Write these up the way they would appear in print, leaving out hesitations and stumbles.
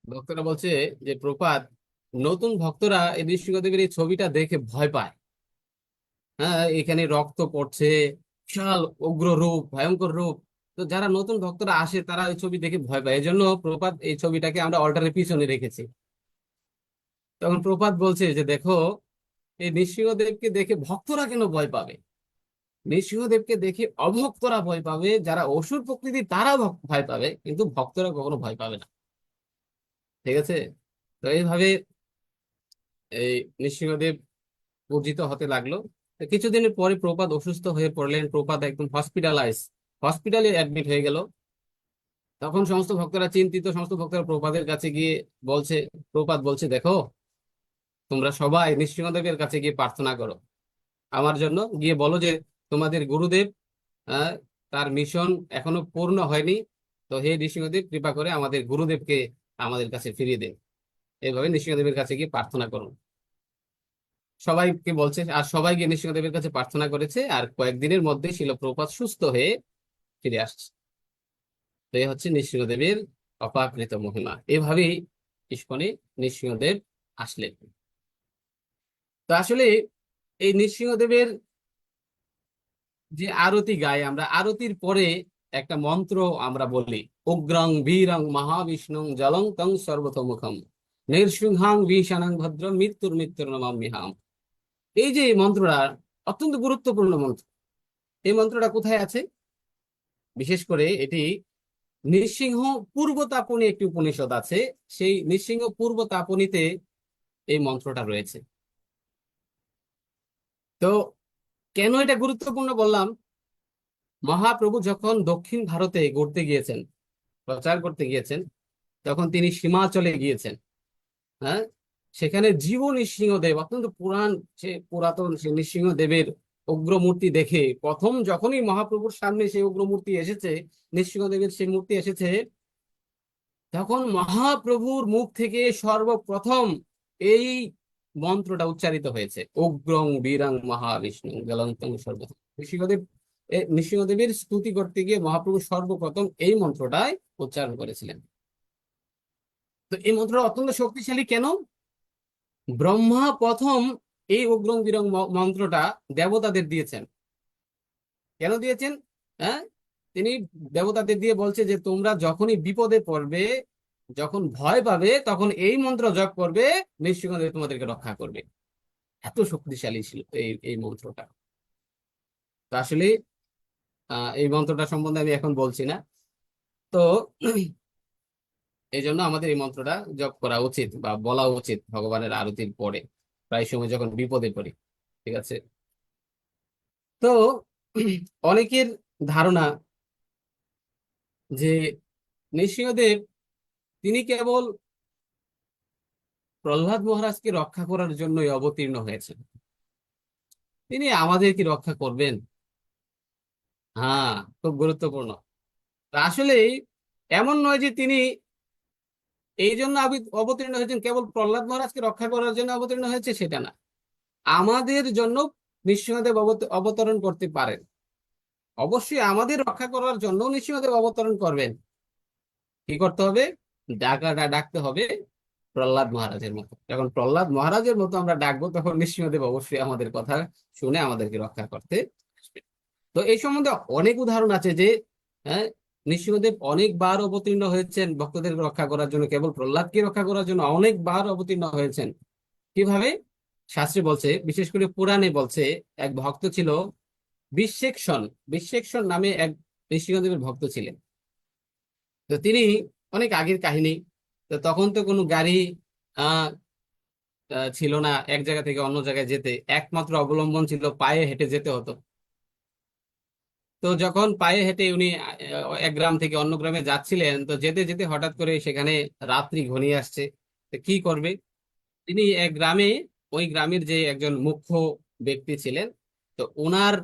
ভক্তরা বলছে যে প্রপাত, নতুন ভক্তরা এই নৃসিংহদেবের এই ছবিটা দেখে ভয় পায়। হ্যাঁ, এখানে রক্ত পড়ছে, বিশাল উগ্র রূপ, ভয়ঙ্কর রূপ। তো যারা নতুন ভক্তরা আসে তারা এই ছবি দেখে ভয় পায়, এই জন্য প্রপাত এই ছবিটাকে আমরা অল্টারের পিছনে রেখেছি। তখন প্রপাত বলছে যে দেখো, এই নৃসিংহদেবকে দেখে ভক্তরা কেন ভয় পাবে? নৃসিংহদেবকে দেখে অভক্তরা ভয় পাবে, যারা অসুর প্রকৃতি তারা ভয় পাবে, কিন্তু ভক্তরা কখনো ভয় পাবে না। ঠিক আছে? তো এইভাবে এই নৃসিংহদেব পূজিত হতে লাগলো। তো কিছুদিনের পরে প্রপাত অসুস্থ হয়ে পড়লেন, প্রপাত একদম হসপিটালে অ্যাডমিট হয়ে গেল। তখন সমস্ত ভক্তরা চিন্তিত, সমস্ত ভক্তরা প্রপাতের কাছে গিয়ে বলছে, প্রপাত বলছে দেখো, তোমরা সবাই নৃসিংহদেবের কাছে গিয়ে প্রার্থনা করো আমার জন্য, গিয়ে বলো যে তোমাদের গুরুদেব, আহ, তার মিশন এখনো পূর্ণ হয়নি। তো হে নৃসিংহদেব, কৃপা করে আমাদের গুরুদেবকে আমাদের কাছে ফিরিয়ে দেন। এইভাবে নৃসিংহদেবের কাছে গিয়ে প্রার্থনা করুন। সবাইকে বলছে, আর সবাই গিয়ে নৃসিংহদেবের কাছে প্রার্থনা করেছে, আর কয়েকদিনের মধ্যে শিল প্রপাত সুস্থ হয়ে ফিরে আসছে। তো এই হচ্ছে নৃসিংহদেবের অপাকৃত মহিমা। এভাবেই ইস্কনে নৃসিংহদেব আসলেন। তো আসলে এই নৃসিংহদেবের যে আরতি গাই, আমরা আরতির পরে একটা মন্ত্র আমরা বলি, উগ্রং বীরং মহাবিষ্ণুং জলং তং সর্বতোমুখম নৃসিংহাং ভীষণং ভদ্র মৃত্যুর মৃত্যুর নমাম্যহাম। এই যে মন্ত্রটা অত্যন্ত গুরুত্বপূর্ণ মন্ত্র। এই মন্ত্রটা কোথায় আছে? বিশেষ করে এটি নৃসিংহ পূর্ব তাপনী একটি উপনিষদ আছে, সেই নৃসিংহ পূর্ব তাপনীতে এই মন্ত্রটা রয়েছে। তো কেন এটা গুরুত্বপূর্ণ বললাম? মহাপ্রভু যখন দক্ষিণ ভারতে ঘুরতে গিয়েছেন, প্রচার করতে গিয়েছেন, তখন তিনি সীমাচলে গিয়েছেন। হ্যাঁ, সেখানে জীব নৃসিংহদেব, অত্যন্ত পুরাতন সে নৃসিংহদেবের উগ্র মূর্তি দেখে, প্রথম যখনই মহাপ্রভুর সামনে সেই উগ্র মূর্তি এসেছে, নৃসিংহদেবের সেই মূর্তি এসেছে, তখন মহাপ্রভুর মুখ থেকে সর্বপ্রথম এই মন্ত্রটা উচ্চারিত হয়েছে, উগ্রং বীরং মহাবিষ্ণু গলন্তং সর্বতম। নৃসিংহদেবের স্তুতি করতে গিয়ে মহাপ্রভু সর্বপ্রথম এই মন্ত্রটাই উচ্চারণ করেছিলেন। তো এই মন্ত্রটা অত্যন্ত শক্তিশালী কেন? ব্রহ্মা প্রথম এই উগ্রং বীরং মন্ত্রটা দেবতাদের দিয়েছেন। কেন দিয়েছেন? হ্যাঁ, তিনি দেবতাদের দিয়ে বলছে যে তোমরা যখনই বিপদে পড়বে, যখন ভয় পাবে, তখন এই মন্ত্র জপ করবে, নৃসিংহদেব তোমাদেরকে রক্ষা করবে। এত শক্তিশালী ছিল এই এই মন্ত্রটা। তো আসলে এই মন্ত্রটা সম্বন্ধে আমি এখন বলছি না। তো এই জন্য আমাদের এই মন্ত্রটা জপ করা উচিত বা বলা উচিত ভগবানের আরতির পরে, প্রায় সময় যখন বিপদে পড়ি। ঠিক আছে? তো অনেকের ধারণা যে নৃসিংহদেব তিনি কেবল প্রহ্লাদ মহারাজকে রক্ষা করার জন্যই অবতীর্ণ হয়েছেন, তিনি আমাদের কি রক্ষা করবেন? হ্যাঁ, খুব গুরুত্বপূর্ণ। তা আসলে এমন নয় যে তিনি এই জন্য অবতীর্ণ হয়েছেন কেবল প্রহ্লাদ মহারাজকে রক্ষা করার জন্য অবতীর্ণ হয়েছে, সেটা না। আমাদের জন্য নৃসিংহদেব অবতরণ করতে পারেন। অবশ্যই আমাদের রক্ষা করার জন্য নৃসিংহদেব অবতরণ করবেন। কি করতে হবে? ডাকতে হবে প্রহ্লাদ মহারাজের মতো। যখন প্রহ্লাদ মহারাজের মতো আমরা ডাকবো, তখন নৃসিংহদেব অবশ্যই আমাদের কথা শুনে আমাদেরকে রক্ষা করতে আসবে। তো এই সম্বন্ধে অনেক উদাহরণ আছে যে, হ্যাঁ, নৃসিংহদেব অনেকবার অবতীর্ণ হয়েছেন ভক্তদের রক্ষা করার জন্য, কেবল প্রহ্লাদকে রক্ষা করার জন্য অনেকবার অবতীর্ণ হয়েছেন। কিভাবে? শাস্ত্রে বলছে, বিশেষ করে পুরাণে বলছে, এক ভক্ত ছিল বিশ্বেক্ষণ। বিশ্বেক্ষণ নামে এক নৃসিংহদেবের ভক্ত ছিলেন। তো তিনি, অনেক আগের কাহিনী, তো তখন তো কোনো গাড়ি আহ ছিল না, এক জায়গা থেকে অন্য জায়গায় যেতে একমাত্র অবলম্বন ছিল পায়ে হেঁটে যেতে হতো। তো যখন পায়ে হেঁটে উনি এক গ্রাম থেকে অন্য গ্রামে যাচ্ছিলেন, তো যেতে যেতে হঠাৎ করে সেখানে রাত্রি ঘনিয়ে আসছে। তো কি করবে? তিনি এক গ্রামে, ওই গ্রামের যে একজন মুখ্য ব্যক্তি ছিলেন, তো ওনার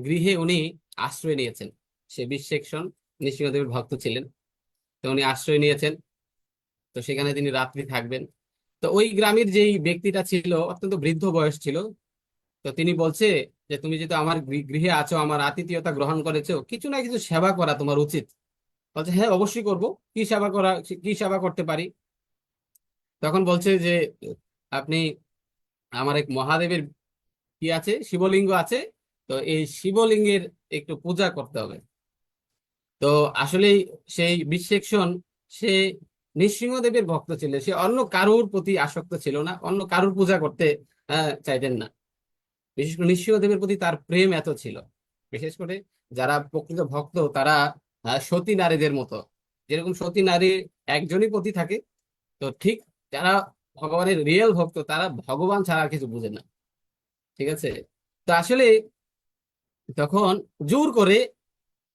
গৃহে উনি আশ্রয় নিয়েছেন। সে বিশ্বেক্ষণ নৃসিংহদেবের ভক্ত ছিলেন। তো উনি আশ্রয় নিয়েছেন, তো সেখানে তিনি রাত্রি থাকবেন। তো ওই গ্রামের যেই ব্যক্তিটা ছিল, অত্যন্ত বৃদ্ধ বয়স ছিল। তো তিনি বলছে যে তুমি যেহেতু আমার গৃহে আছো, আমার আতিথেয়তা গ্রহণ করেছো, কিছু না কিছু সেবা করা তোমার উচিত। বলছে হ্যাঁ, অবশ্যই করব। কি সেবা করা, কি সেবা করতে পারি? তখন বলছে যে আপনি আমার এক মহাদেবের কি আছে, শিবলিঙ্গ আছে, তো এই শিবলিঙ্গের একটু পূজা করতে হবে। তো আসলে সেই বিশেষণ, সে নৃসিংহদেবের ভক্ত ছিল, সে অন্য কারুর প্রতি আসক্ত ছিল না, অন্য কারুর পূজা করতে চাইতেন না। বিশেষ করে নৃসিংহদেবের প্রতি তার প্রেম এত ছিল। বিশেষ করে যারা প্রকৃত ভক্ত তারা সতী নারীদের মতো, যেরকম সতী নারী একজনই পতি থাকে, তো ঠিক যারা ভগবানের রিয়েল ভক্ত তারা ভগবান ছাড়া আর কিছু বুঝে না। ঠিক আছে। তো আসলে তখন জোর করে,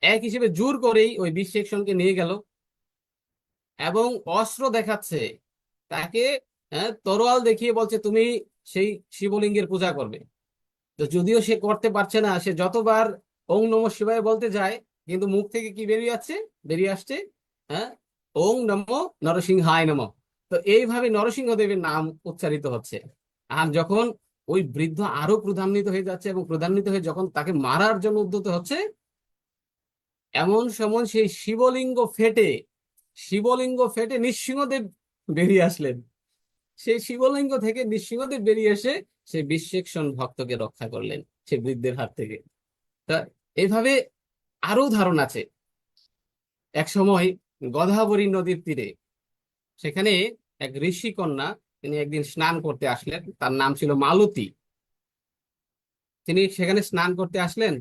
এক হিসেবে জোর করেই ওই বিশেষণকে নিয়ে গেল এবং অস্ত্র দেখাচ্ছে তাকে, তরোয়াল দেখিয়ে বলছে তুমি সেই শিবলিঙ্গের পূজা করবে। তো যদিও সে করতে পারছে না, সে যতবার ওং নমঃ শিবায় বলতে যায়, কিন্তু মুখ থেকে কি বেরিয়ে আসছে, বেরিয়ে আসছে, হ্যাঁ, ওং নমঃ নরসিংহায় নমঃ। তো এইভাবে নরসিংহদেবের নাম উচ্চারিত হচ্ছে। আর যখন ওই বৃদ্ধ আরো ক্রোধান্বিত হয়ে যাচ্ছে এবং ক্রোধান্বিত হয়ে যখন তাকে মারার জন্য উদ্যত হচ্ছে, এমন সময় সেই শিবলিঙ্গ ফেটে নৃসিংহদেব বেরিয়ে আসলেন। সেই শিবলিঙ্গ থেকে নৃসিংহদেব বেরিয়ে এসে সেই বিশ্বক্ষণ ভক্তকে রক্ষা করলেন সেই বৃদ্ধের হাত থেকে। তা এইভাবে আরো ধারণ আছে। এক সময় গোদাবরী নদীর তীরে, সেখানে এক ঋষি কন্যা, তিনি একদিন স্নান করতে আসলেন, তার নাম ছিল মালতী। তিনি সেখানে স্নান করতে আসলেন।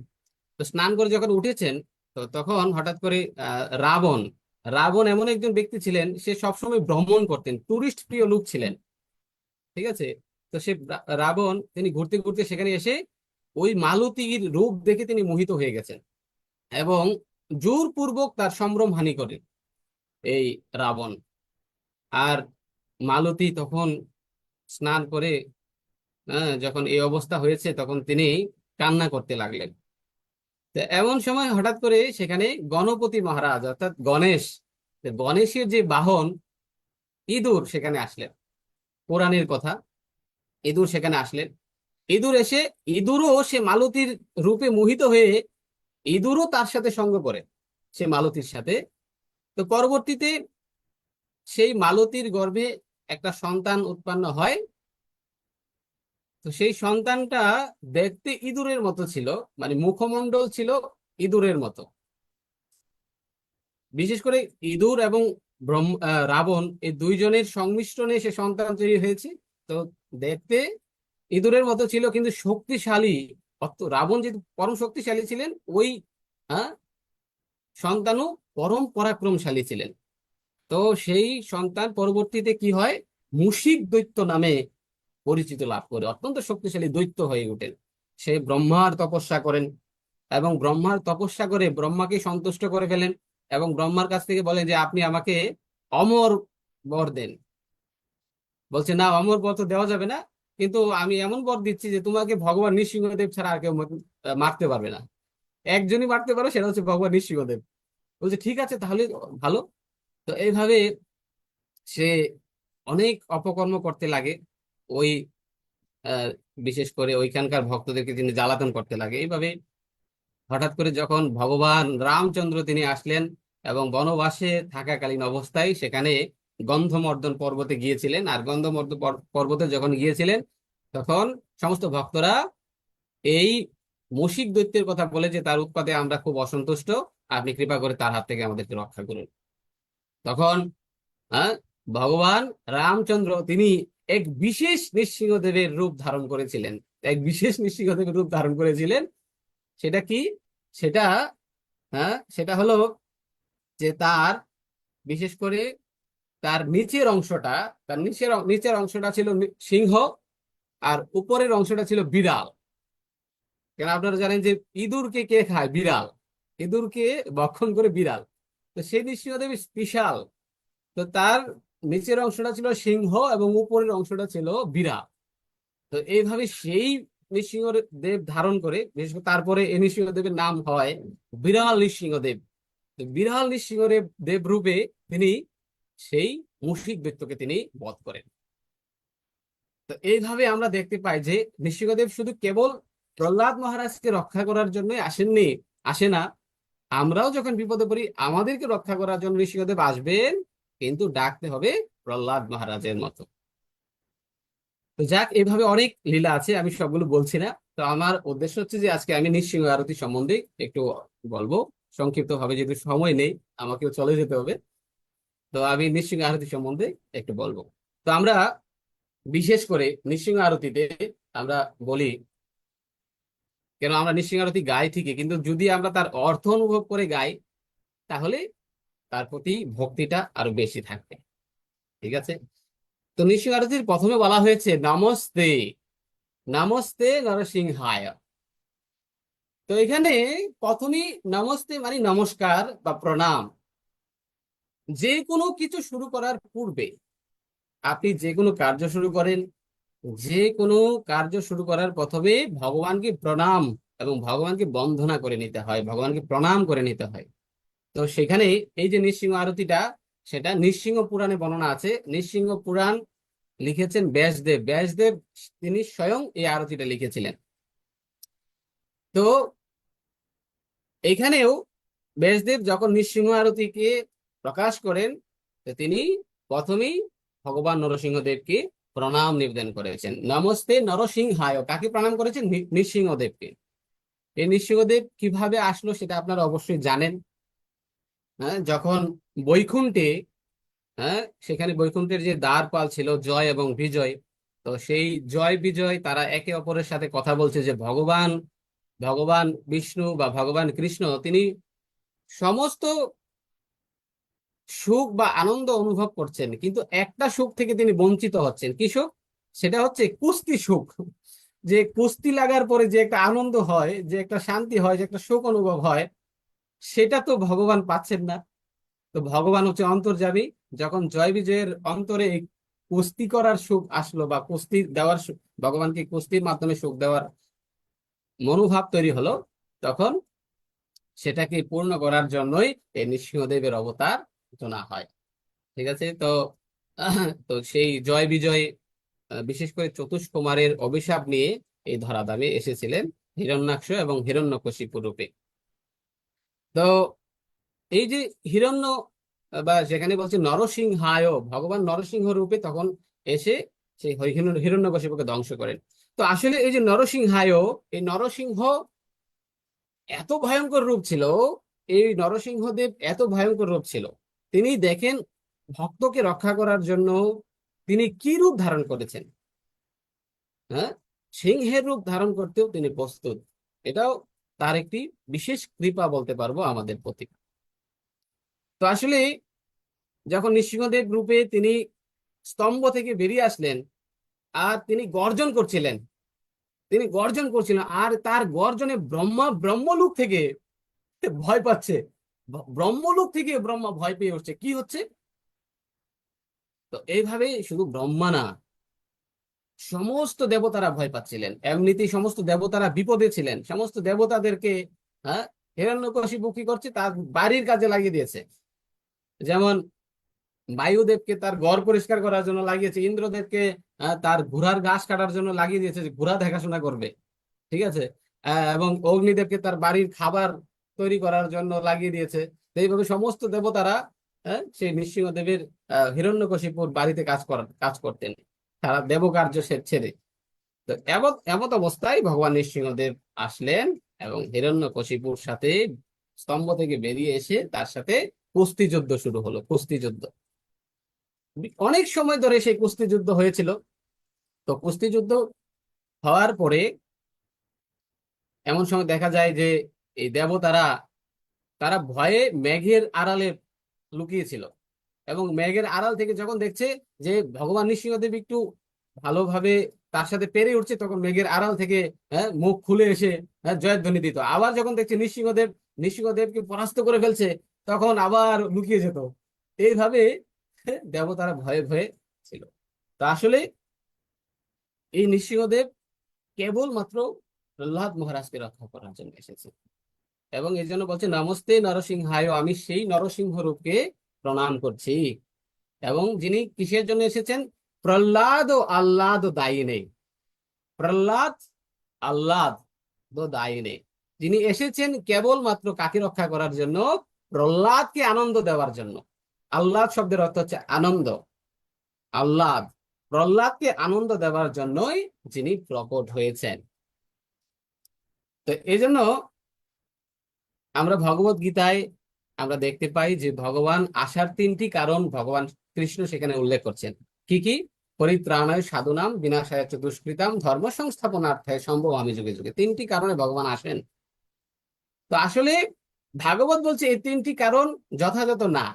তো স্নান করে যখন উঠেছেন, তো তখন হঠাৎ করে রাবণ রাবণ এমন একজন ব্যক্তি ছিলেন, সে সবসময় ভ্রমণ করতেন, টুরিস্ট প্রিয় লোক ছিলেন। ঠিক আছে। তো সে রাবণ তিনি ঘুরতে ঘুরতে সেখানে এসে ওই মালতীর রূপ দেখে তিনি মোহিত হয়ে গেছেন এবং জোরপূর্বক তার সম্ভ্রম হানি করেন এই রাবণ। আর মালতী তখন স্নান করে, যখন এই অবস্থা হয়েছে তখন তিনি কান্না করতে লাগলেন। তো এমন সময় হঠাৎ করে সেখানে গণপতি মহারাজ অর্থাৎ গণেশ, গণেশের যে বাহন ইঁদুর সেখানে আসলেন। পুরাণের কথা, ইঁদুর সেখানে আসলেন। ইঁদুর এসে, ইঁদুরও সে মালতীর রূপে মোহিত হয়ে ইঁদুরও তার সাথে সঙ্গ করে সে মালতীর সাথে। তো পরবর্তীতে সেই মালতীর গর্ভে একটা সন্তান উৎপন্ন হয়। তো সেই সন্তানটা দেখতে ইঁদুরের মতো ছিল, মানে মুখমণ্ডল ছিল ইঁদুরের মতো। বিশেষ করে ইঁদুর এবং রাবণ এই দুইজনের সংমিশ্রণে সে সন্তান তৈরি হয়েছে। তো দেখতে ইঁদুরের মতো ছিল কিন্তু শক্তিশালী। রাবণ যেহেতু পরম শক্তিশালী ছিলেন, ওই আহ, সন্তানও পরম পরাক্রমশালী ছিলেন। তো সেই সন্তান পরবর্তীতে কি হয়, মুশিক দৈত্য নামে পরিচিত লাভ করে অত্যন্ত শক্তিশালী দৈত্য হয়ে ওঠেন। সে ব্রহ্মার তপস্যা করেন এবং ব্রহ্মার তপস্যা করে ব্রহ্মাকে সন্তুষ্ট করে ফেলেন এবং ব্রহ্মার কাছ থেকে বলেন যে আপনি আমাকে অমর বর দেন। বলছে না, অমর বর তো দেওয়া যাবে না, কিন্তু আমি এমন বর দিচ্ছি যে তোমাকে ভগবান নৃসিংহদেব ছাড়া আর কেউ মারতে পারবে না। একজনই মারতে পারো, সেটা হচ্ছে ভগবান নৃসিংহদেব। বলছে ঠিক আছে তাহলে ভালো। তো এইভাবে সে অনেক অপকর্ম করতে লাগে। ওই আহ, বিশেষ করে ওইখানকার ভক্তদেরকে তিনি জ্বালাতন করতে লাগে এইভাবে। হঠাৎ করে যখন ভগবান রামচন্দ্র তিনি আসলেন এবং বনবাসে থাকাকালীন অবস্থায় সেখানে গন্ধমর্দন পর্বতে গিয়েছিলেন, আর গন্ধমর্দন পর্বতে যখন গিয়েছিলেন তখন সমস্ত ভক্তরা এই মুশিক দৈত্যের কথা বলে যে তার উৎপাতে আমরা খুব অসন্তুষ্ট, আপনি কৃপা করে তার হাত থেকে আমাদেরকে রক্ষা করুন। তখন হ্যাঁ, ভগবান রামচন্দ্র তিনি এক বিশেষ নৃসিংহদেবের রূপ ধারণ করেছিলেন, এক বিশেষ নৃসিংহদেবের রূপ ধারণ করেছিলেন। সেটা কি? সেটা সেটা হলো যে তার, বিশেষ করে তার নিচের অংশটা, তার নিচের অংশটা ছিল সিংহ, আর উপরের অংশটা ছিল বিড়াল। কেন আপনারা জানেন যে ইঁদুরকে কে খায়? বিড়াল। ইঁদুরকে ভক্ষণ করে বিড়াল। তো সেই নৃসিংহদেব স্পেশাল। তো তার নিচের অংশটা ছিল সিংহ এবং উপরের অংশটা ছিল বিড়াল। তো এইভাবে সেই নৃসিংহদেব ধারণ করে, বিশেষ করে তারপরে এই নৃসিংহদেবের নাম হয় বিড়াল নৃসিংহদেব। তো বিড়াল নৃসিংহদেব দেব রূপে তিনি সেই মুশরিক দৈত্যকে তিনি বধ করেন। তো এইভাবে আমরা দেখতে পাই যে নৃসিংহদেব শুধু কেবল প্রহ্লাদ মহারাজকে রক্ষা করার জন্য আসেননি, আসে না, আমরাও যখন বিপদে পড়ি আমাদেরকে রক্ষা করার জন্য নৃসিংহদেব আসবেন, কিন্তু ডাকতে হবে প্রহ্লাদ মহারাজের মতো। তো যাক, এভাবে অনেক লীলা আছে, আমি সবগুলো বলছি না। তো আমার উদ্দেশ্য হচ্ছে যে আজকে আমি নৃসিংহ আরতি সম্বন্ধে একটু বলবো সংক্ষিপ্ত ভাবে, যেহেতু সময় নেই, আমাকেও চলে যেতে হবে। তো আমি নৃসিংহ আরতি সম্বন্ধে একটু বলবো। তো আমরা বিশেষ করে নৃসিংহ আরতিতে আমরা বলি, কেন আমরা নৃসিংহ আরতি গাই ঠিকই, কিন্তু যদি আমরা তার অর্থ অনুভব করে গাই, তাহলে তার প্রতি ভক্তিটা আরো বেশি থাকবে। ঠিক আছে। তো নৃসিংহ আরতির প্রথমে বলা হয়েছে নমস্তে, নমস্তে নরসিংহায়। তো এখানে প্রথমেই নমস্তে মানে নমস্কার বা প্রণাম। যে কোনো কিছু শুরু করার পূর্বে, আপনি যে কোনো কার্য শুরু করেন, যে কোনো কার্য শুরু করার প্রথমে ভগবানকে প্রণাম এবং ভগবানকে বন্দনা করে নিতে হয়, ভগবানকে প্রণাম করে নিতে হয়। তো সেখানে এই যে নৃসিংহ আরতিটা, সেটা নৃসিংহ পুরাণে বর্ণনা আছে। নৃসিংহ পুরাণ লিখেছেন ব্যাসদেব। ব্যাসদেব তিনি স্বয়ং এই আরতিটা লিখেছিলেন। তো এখানেও ব্যাসদেব যখন নৃসিংহ আরতিকে প্রকাশ করেন, তো তিনি প্রথমেই ভগবান নরসিংহদেবকে প্রণাম নিবেদন করেছেন। নমস্তে নরসিংহায়, কাকে প্রণাম করেছেন? নৃসিংহদেবকে। এই নৃসিংহদেব কিভাবে আসলো সেটা আপনারা অবশ্যই জানেন। হ্যাঁ, যখন বৈকুণ্ঠে, হ্যাঁ, সেখানে বৈকুণ্ঠের যে দ্বারপাল ছিল জয় এবং বিজয়, তো সেই জয় বিজয় তারা একে অপরের সাথে কথা বলছে যে ভগবান ভগবান বিষ্ণু বা ভগবান কৃষ্ণ তিনি সমস্ত সুখ বা আনন্দ অনুভব করছেন, কিন্তু একটা সুখ থেকে তিনি বঞ্চিত হচ্ছেন। কি সুখ? সেটা হচ্ছে কুস্তি সুখ। যে কুস্তি লাগার পরে যে একটা আনন্দ হয়, যে একটা শান্তি হয়, যে একটা সুখ অনুভব হয়, সেটা তো ভগবান পাচ্ছেন না। তো ভগবান হচ্ছে অন্তর্যামী। যখন জয় বিজয়ের অন্তরে এই কুস্তি করার সুখ আসলো বা কুস্তি দেওয়ার ভগবানকে কুস্তির মাধ্যমে সুখ দেওয়ার মনোভাব তৈরি হলো, তখন সেটাকে পূর্ণ করার জন্যই এই নৃসিংহদেবের অবতার ঘটনা হয়। ঠিক আছে। তো তো সেই জয় বিজয়, বিশেষ করে চতুষ্কুমারের অভিশাপ নিয়ে এই ধরাধামে এসেছিলেন হিরণ্যাক্ষ এবং হিরণ্যকশিপু রূপে। তো এই যে হিরণ্য বা যেখানে বলছে নরসিংহায়, ভগবান নরসিংহ রূপে তখন এসে সেই হিরণ্যকশিপুকে ধ্বংস করেন। তো আসলে এই যে নরসিংহায়, এই নরসিংহ এত ভয়ঙ্কর রূপ ছিল, এই নরসিংহদেব এত ভয়ঙ্কর রূপ ছিল, তিনি দেখেন ভক্তকে রক্ষা করার জন্য তিনি কি রূপ ধারণ করেছেন। হ্যাঁ, সিংহের রূপ ধারণ করতেও তিনি প্রস্তুত। এটাও তার একটি বিশেষ কৃপা বলতে পারবো আমাদের প্রতি। তো আসলে যখন নৃসিংহদেব রূপে তিনি স্তম্ভ থেকে বেরিয়ে আসলেন, আর তিনি গর্জন করছিলেন, আর তার গর্জনে ব্রহ্মলোক থেকে ভয় পাচ্ছে। ব্রহ্মলোক থেকে ব্রহ্মা ভয় পেয়ে উঠছে, কি হচ্ছে? তো এইভাবে শুধু ব্রহ্মা না, সমস্ত দেবতারা ভয় পাচ্ছিলেন। এমনিতেই সমস্ত দেবতারা বিপদে ছিলেন। সমস্ত দেবতাদেরকে, হ্যাঁ, হিরণ্যকশিপু কি করছে? তার বাড়ির কাজে লাগিয়ে দিয়েছে। যেমন বায়ুদেবকে তার ঘর পরিষ্কার করার জন্য লাগিয়েছে, ইন্দ্রদেবকে তার ঘোড়ার ঘাস কাটার জন্য লাগিয়ে দিয়েছে, যে ঘোড়া দেখাশোনা করবে। ঠিক আছে। এবং অগ্নিদেবকে তার বাড়ির খাবার তৈরি করার জন্য লাগিয়ে দিয়েছে। তো এইভাবে সমস্ত দেবতারা, সেই নৃসিংহদেবের হিরণ্যকশিপুর বাড়িতে কাজ করতেন, তারা দেবকার্য ছেড়ে। তো এমত এমত অবস্থায় ভগবান নৃসিংহদেব আসলেন এবং হিরণ্যকশিপুর সাথে স্তম্ভ থেকে বেরিয়ে এসে তার সাথে কুস্তি যুদ্ধ শুরু হলো। কুস্তি যুদ্ধ অনেক সময় ধরে সেই কুস্তি যুদ্ধ হয়েছিল। তো কুস্তি যুদ্ধ হওয়ার পরে এমন সময় দেখা যায় যে এই দেবতারা, তারা ভয়ে মেঘের আড়ালে লুকিয়েছিল, এবং মেঘের আড়াল থেকে যখন দেখছে যে ভগবান নৃসিংহদেব একটু ভালোভাবে তার সাথে পেরে উঠছে, তখন মেঘের আড়াল থেকে, হ্যাঁ, মুখ খুলে এসে, হ্যাঁ, জয়ধ্বনি দিত। আবার যখন দেখছে নৃসিংহদেবকে পরাস্ত করে ফেলছে, তখন আবার লুকিয়ে যেত। এইভাবে দেবতারা ভয়ে ভয়ে ছিল। তা আসলে এই নৃসিংহদেব কেবলমাত্র প্রহ্লাদ মহারাজকে রক্ষা করার জন্য এসেছে, এবং এই জন্য বলছে নমস্তে নরসিংহায়, আমি সেই নরসিংহ রূপকে প্রণাম করছি। এবং যিনি কিসের জন্য এসেছেন? প্রহ্লাদ ও আহ্লাদ দায়িনে। প্রহ্লাদ, আহ্লাদ দায়িনে, যিনি এসেছেন কেবলমাত্র কাকে রক্ষা করার জন্য? প্রহ্লাদকে আনন্দ দেওয়ার জন্য। আহ্লাদ শব্দের অর্থ হচ্ছে আনন্দ, আহ্লাদ। প্রহ্লাদকে আনন্দ দেওয়ার জন্যই যিনি প্রকট হয়েছেন। তো এই জন্য আমরা ভগবত গীতায় আমরা দেখতে পাই যে ভগবান আসার তিনটি কারণ ভগবান কৃষ্ণ সেখানে উল্লেখ করছেন। কি কি? পরিত্রাণায় সাধুনাম, বিনাশায় চ দুষ্কৃতাম, ধর্ম সংস্থাপনার্থে সম্ভবামি যুগে যুগে। তিনটি কারণে ভগবান আসেন। তো আসলে ভাগবত বলছে এই তিনটি কারণ যথাযথ না।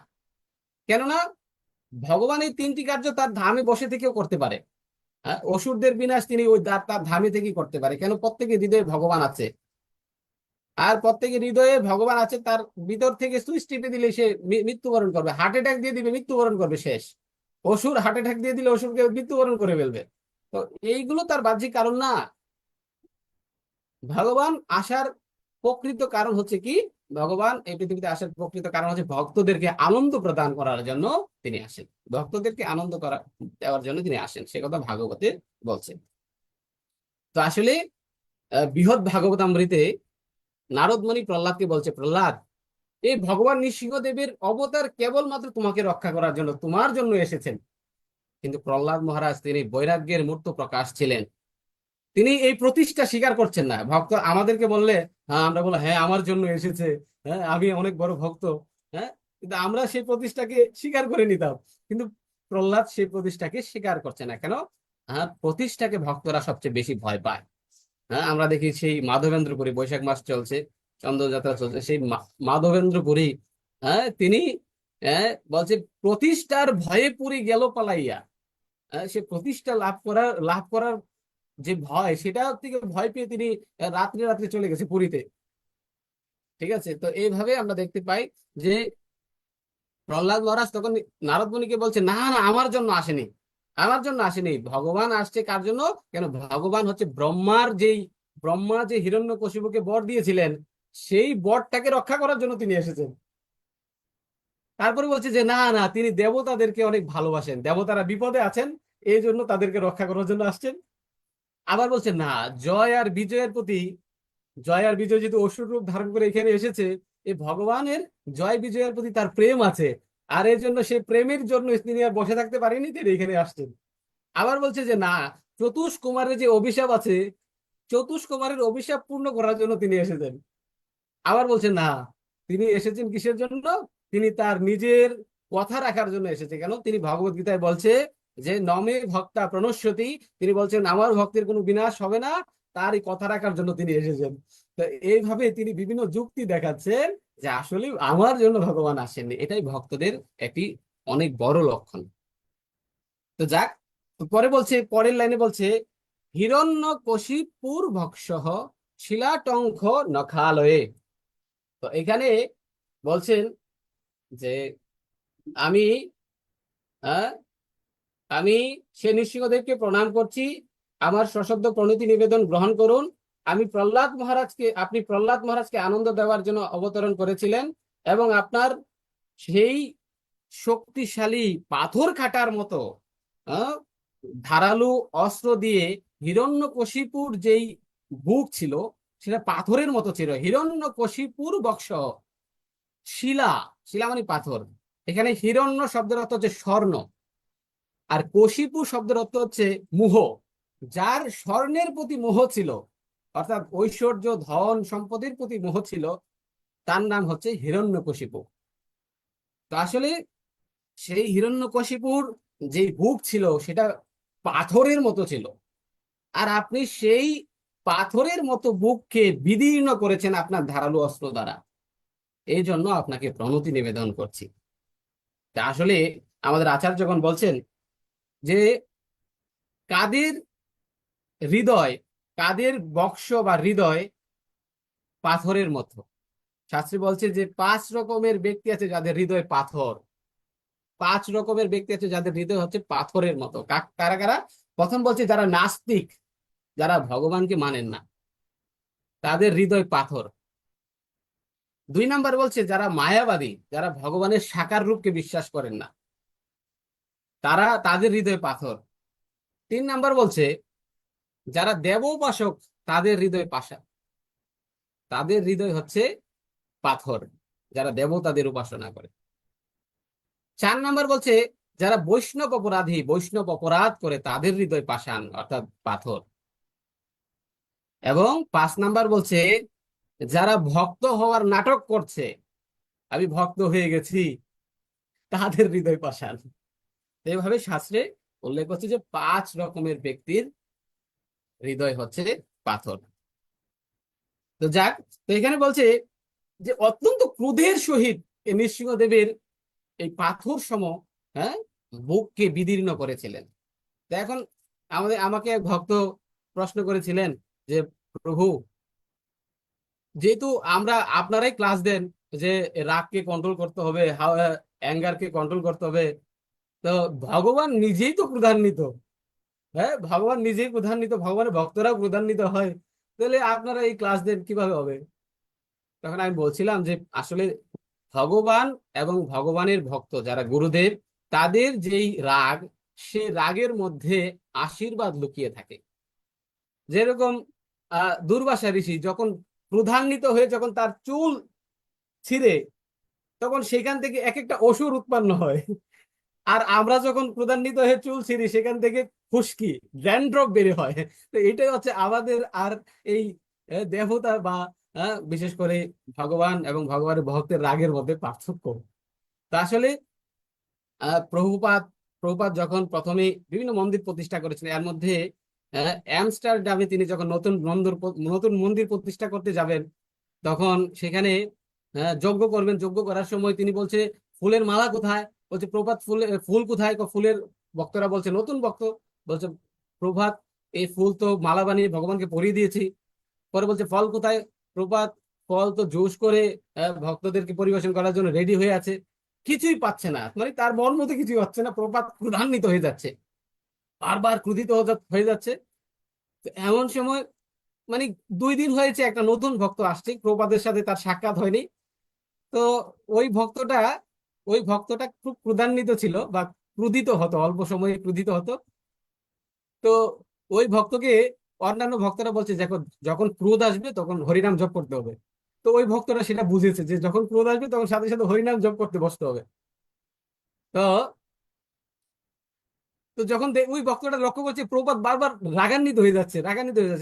কেননা ভগবান এই তিনটি কার্য তার ধামে বসে থেকেও করতে পারে। অসুরদের বিনাশ তিনি ওই তার ধামে থেকেই করতে পারে। কেন? প্রত্যেকের হৃদয়ে ভগবান আছে। আর প্রত্যেকের হৃদয়ে ভগবান আছে, তার ভিতর থেকে সুইচ টিপে দিলে সে মৃত্যুবরণ করবে, হার্ট অ্যাটাক দিয়ে দিবে, মৃত্যুবরণ করবে, শেষ। অসুর হার্ট অ্যাটাক দিয়ে দিলে অসুরকে মৃত্যুবরণ করে ফেলবে। তো এইগুলো তার বাহ্যিক কারণ না। ভগবান আসার প্রকৃত কারণ হচ্ছে কি? ভগবান এই পৃথিবীতে আসার প্রকৃত কারণ হচ্ছে ভক্তদেরকে আনন্দ প্রদান করার জন্য তিনি আসেন। ভক্তদেরকে আনন্দ করা দেওয়ার জন্য তিনি আসেন, সে কথা ভাগবতে বলছেন। তো আসলে বৃহৎ ভাগবতামৃতে নারদমণি প্রহ্লাদকে বলছে, প্রহ্লাদ, এই ভগবান নৃসিংহদেবের অবতার কেবলমাত্র তোমাকে রক্ষা করার জন্য, তোমার জন্য এসেছেন। কিন্তু প্রহ্লাদ মহারাজ তিনি বৈরাগ্যের মূর্ত প্রকাশ ছিলেন। তিনি এই প্রতিষ্ঠা স্বীকার করছেন না। ভক্ত আমাদেরকে বললে, হ্যাঁ আমরা বলো, হ্যাঁ আমার জন্য এসেছে, হ্যাঁ আমি অনেক বড় ভক্ত, হ্যাঁ, কিন্তু আমরা সেই প্রতিষ্ঠাকে স্বীকার করে নিতাম। কিন্তু প্রহ্লাদ সেই প্রতিষ্ঠাকে স্বীকার করছে না। কেন? হ্যাঁ, প্রতিষ্ঠাকে ভক্তরা সবচেয়ে বেশি ভয় পায়। হ্যাঁ, আমরা দেখি সেই মাধবেন্দ্রপুরী, বৈশাখ মাস চলছে, চন্দ্রযাত্রা চলছে, সেই মাধবেন্দ্রপুরী, হ্যাঁ তিনি, হ্যাঁ বলছে, প্রতিষ্ঠার ভয়ে পুরী গেল পালাইয়া। সে প্রতিষ্ঠা লাভ করার যে ভয়, সেটা থেকে ভয় পেয়ে তিনি রাত্রে রাত্রে চলে গেছে পুরীতে। ঠিক আছে, তো এইভাবে আমরা দেখতে পাই যে প্রহ্লাদ মহারাজ তখন নারদ মুনিকে বলছে, না না আমার জন্য আসেনি, আমার জন্য আসেনি, ভগবান আসছে কার জন্য? কেন? ভগবান হচ্ছে ব্রহ্মা যে হিরণ্যকশিপুকে বর দিয়েছিলেন, সেই বরটাকে রক্ষা করার জন্য তিনি এসেছেন। তারপরে বলছে যে না না, তিনি দেবতাদেরকে অনেক ভালোবাসেন, দেবতারা বিপদে আছেন, এই জন্য তাদেরকে রক্ষা করার জন্য আসছেন। আবার বলছে না, জয় আর বিজয়ের প্রতি, জয় আর বিজয় যেহেতু অসুর রূপ ধারণ করে এখানে এসেছে, এই ভগবানের জয় বিজয়ের প্রতি তার প্রেম আছে, আর এর জন্য সেই প্রেমের জন্য তিনি আর বসে থাকতে পারেনি, তিনি এখানে আসছেন। আবার বলছে যে না, চতুষ কুমারের যে অভিশাপ আছে, চতুষ কুমারের অভিশাপ পূর্ণ করার জন্য তিনি এসেছেন। আবার বলছে না, তিনি এসেছেন কিসের জন্য? তিনি তার নিজের কথা রাখার জন্য এসেছে। কেন? তিনি ভগবত গীতায় বলছে যে নমে ভক্তা প্রণশ্যতি, তিনি বলছেন আমার ভক্তের কোনো বিনাশ হবে না, তার এই কথা রাখার জন্য তিনি এসেছেন। তো এইভাবে তিনি বিভিন্ন যুক্তি দেখাচ্ছেন যে আসলে আমার জন্য ভগবান আসেননি। এটাই ভক্তদের একটি অনেক বড় লক্ষণ। তো যাক, তো পরে বলছে, পরের লাইনে বলছে, হিরণ্যকশিপুর ভক্ষঃ শিলাটঙ্ক নখালয়ে। তো এখানে বলছেন যে আমি, হ্যাঁ, আমি সে নৃসিংহদেবকে প্রণাম করছি, আমার সশব্দ প্রণতি নিবেদন গ্রহণ করুন। আপনি প্রহ্লাদ মহারাজকে আনন্দ দেওয়ার জন্য অবতরণ করেছিলেন, এবং আপনার সেই শক্তিশালী পাথর কাটার মতো আহ, ধারালো অস্ত্র দিয়ে হিরণ্যকশিপুর যেই বুক ছিল, সেটা পাথরের মতো ছিল। হিরণ্যকশিপুর বক্ষ, শিলা, শিলা মানে পাথর। এখানে হিরণ্য শব্দের অর্থ হচ্ছে স্বর্ণ, আর কশিপু শব্দের অর্থ হচ্ছে মোহ। যার স্বর্ণের প্রতি মোহ ছিল, অর্থাৎ ঐশ্বর্য ধন সম্পদের প্রতি মোহ ছিল, তার নাম হচ্ছে হিরণ্যকশিপু। তো আসলে সেই হিরণ্যকশিপুর যে বুক ছিল, সেটা পাথরের মতো ছিল। আর আপনি সেই পাথরের মতো বুককে বিদীর্ণ করেছেন আপনার ধারালো অস্ত্র দ্বারা। এই জন্য আপনাকে প্রণতি নিবেদন করছি। তা আসলে আমাদের আচার্যগণ বলছেন যে কাদের হৃদয়, কাদের বক্ষ বা হৃদয় পাথরের মতো। শাস্ত্রী বলছে যে 5 রকমের ব্যক্তি আছে যাদের হৃদয় পাথর। 5 রকমের ব্যক্তি আছে যাদের হৃদয় হচ্ছে পাথরের মতো। কারা কারা? প্রথম বলছে যারা নাস্তিক, যারা ভগবানকে মানেন না, তাদের হৃদয় পাথর। 2 নাম্বার বলছে যারা মায়াবাদী, যারা ভগবানের সাকার রূপকে বিশ্বাস করেন না, তাদের হৃদয় পাথর। 3 নাম্বার বলছে যারা দেব উপাসক, তাদের হৃদয় পাষাণ, তাদের হৃদয় হচ্ছে পাথর, যারা দেবতাদের উপাসনা করে। 4 নাম্বার বলছে যারা বৈষ্ণব অপরাধী, বৈষ্ণব অপরাধ করে তাদের হৃদয় পাষাণ অর্থাৎ পাথর। এবং 5 নাম্বার বলছে যারা ভক্ত হওয়ার নাটক করছে, আমি ভক্ত হয়ে গেছি, তাদের হৃদয় পাষাণ। তো এইভাবে শাস্ত্রে উল্লেখ করছে যে 5 রকমের ব্যক্তির হৃদয় হচ্ছে পাথর। তো যাক, তো এখানে বলছে যে অত্যন্ত ক্রোধের সহিত এই নৃসিংহদেবের এই পাথর সম, হ্যাঁ, বুককে বিদীর্ণ করেছিলেন। তো এখন আমাকে এক ভক্ত প্রশ্ন করেছিলেন যে প্রভু, যেহেতু আমরা আপনারাই ক্লাস দেন যে রাগকে কন্ট্রোল করতে হবে, অ্যাঙ্গারকে কন্ট্রোল করতে হবে, তো ভগবান নিজেই তো ক্রোধান্বিত, হ্যাঁ, ভগবান নিজেই ক্রোধান্বিত, ভগবানের ভক্তরাও ক্রোধান্বিত হয়, তাহলে আপনারা এই ক্লাস দেন কিভাবে হবে? তখন আমি বলছিলাম যে আসলে ভগবান এবং ভগবানের ভক্ত যারা গুরুদেব, তাদের যেই রাগ, সে রাগের মধ্যে আশীর্বাদ লুকিয়ে থাকে। যেরকম দুর্বাসা ঋষি যখন ক্রোধান্বিত হয়ে যখন তার চুল ছিঁড়ে, তখন সেখান থেকে এক একটা অসুর উৎপন্ন হয়। আর আমরা যখন ক্রোধান্বিত হয়ে চুল ছিঁড়ি, সেখান থেকে খুশকি, ড্যান্ড্রফ বের হয়। তো এটাই হচ্ছে আমাদের আর এই দেবতা বা বিশেষ করে ভগবান এবং ভগবানের ভক্তের রাগের মধ্যে পার্থক্য। তা আসলে প্রভুপাদ প্রভুপাদ যখন প্রথমে বিভিন্ন মন্দির প্রতিষ্ঠা করেছিলেন, এর মধ্যে আমস্টারডামে তিনি যখন নতুন মন্দির প্রতিষ্ঠা করতে যাবেন, তখন সেখানে যজ্ঞ করবেন। যজ্ঞ করার সময় তিনি বলছে ফুলের মালা কোথায়? বলছে প্রভাত ফুল কোথায়? ফুলের ভক্তরা বলছে, নতুন ভক্ত বলছে প্রভাত, এই ফুল তো মালা বানিয়ে ভগবানকে পরিয়ে দিয়েছি। পরে বলছে ফল কোথায়? প্রভাত, ফল তো জোশ করে ভক্তদেরকে পরিবেশন করার জন্য রেডি হয়ে আছে, কিছুই পাচ্ছে না, মানে তার মন মতো কিছুই হচ্ছে না। প্রভাত ক্রোধান্বিত হয়ে যাচ্ছে, বারবার ক্রোধিত হয়ে যাচ্ছে। তো এমন সময়, মানে 2 দিন হয়েছে, একটা নতুন ভক্ত আসছে, প্রপাদের সাথে তার সাক্ষাৎ হয়নি। তো ওই ভক্তটা ওই ভক্তটা খুব ক্রোধান্বিত ছিল বা ক্রোধিত হতো, অল্প সময়ে ক্রোধিত হতো। তো ওই ভক্তকে অন্যান্য ভক্তরা বলছে যখন যখন ক্রোধ আসবে তখন হরিনাম জপ করতে হবে। তো ওই ভক্তরা সেটা বুঝেছে যে যখন ক্রোধ আসবে তখন সাথে সাথে হরিনাম জপ করতে বসতে হবে। তো তো যখন ওই ভক্তটা লক্ষ্য করছে প্রপাত বারবার রাগান্বিত হয়ে যাচ্ছে,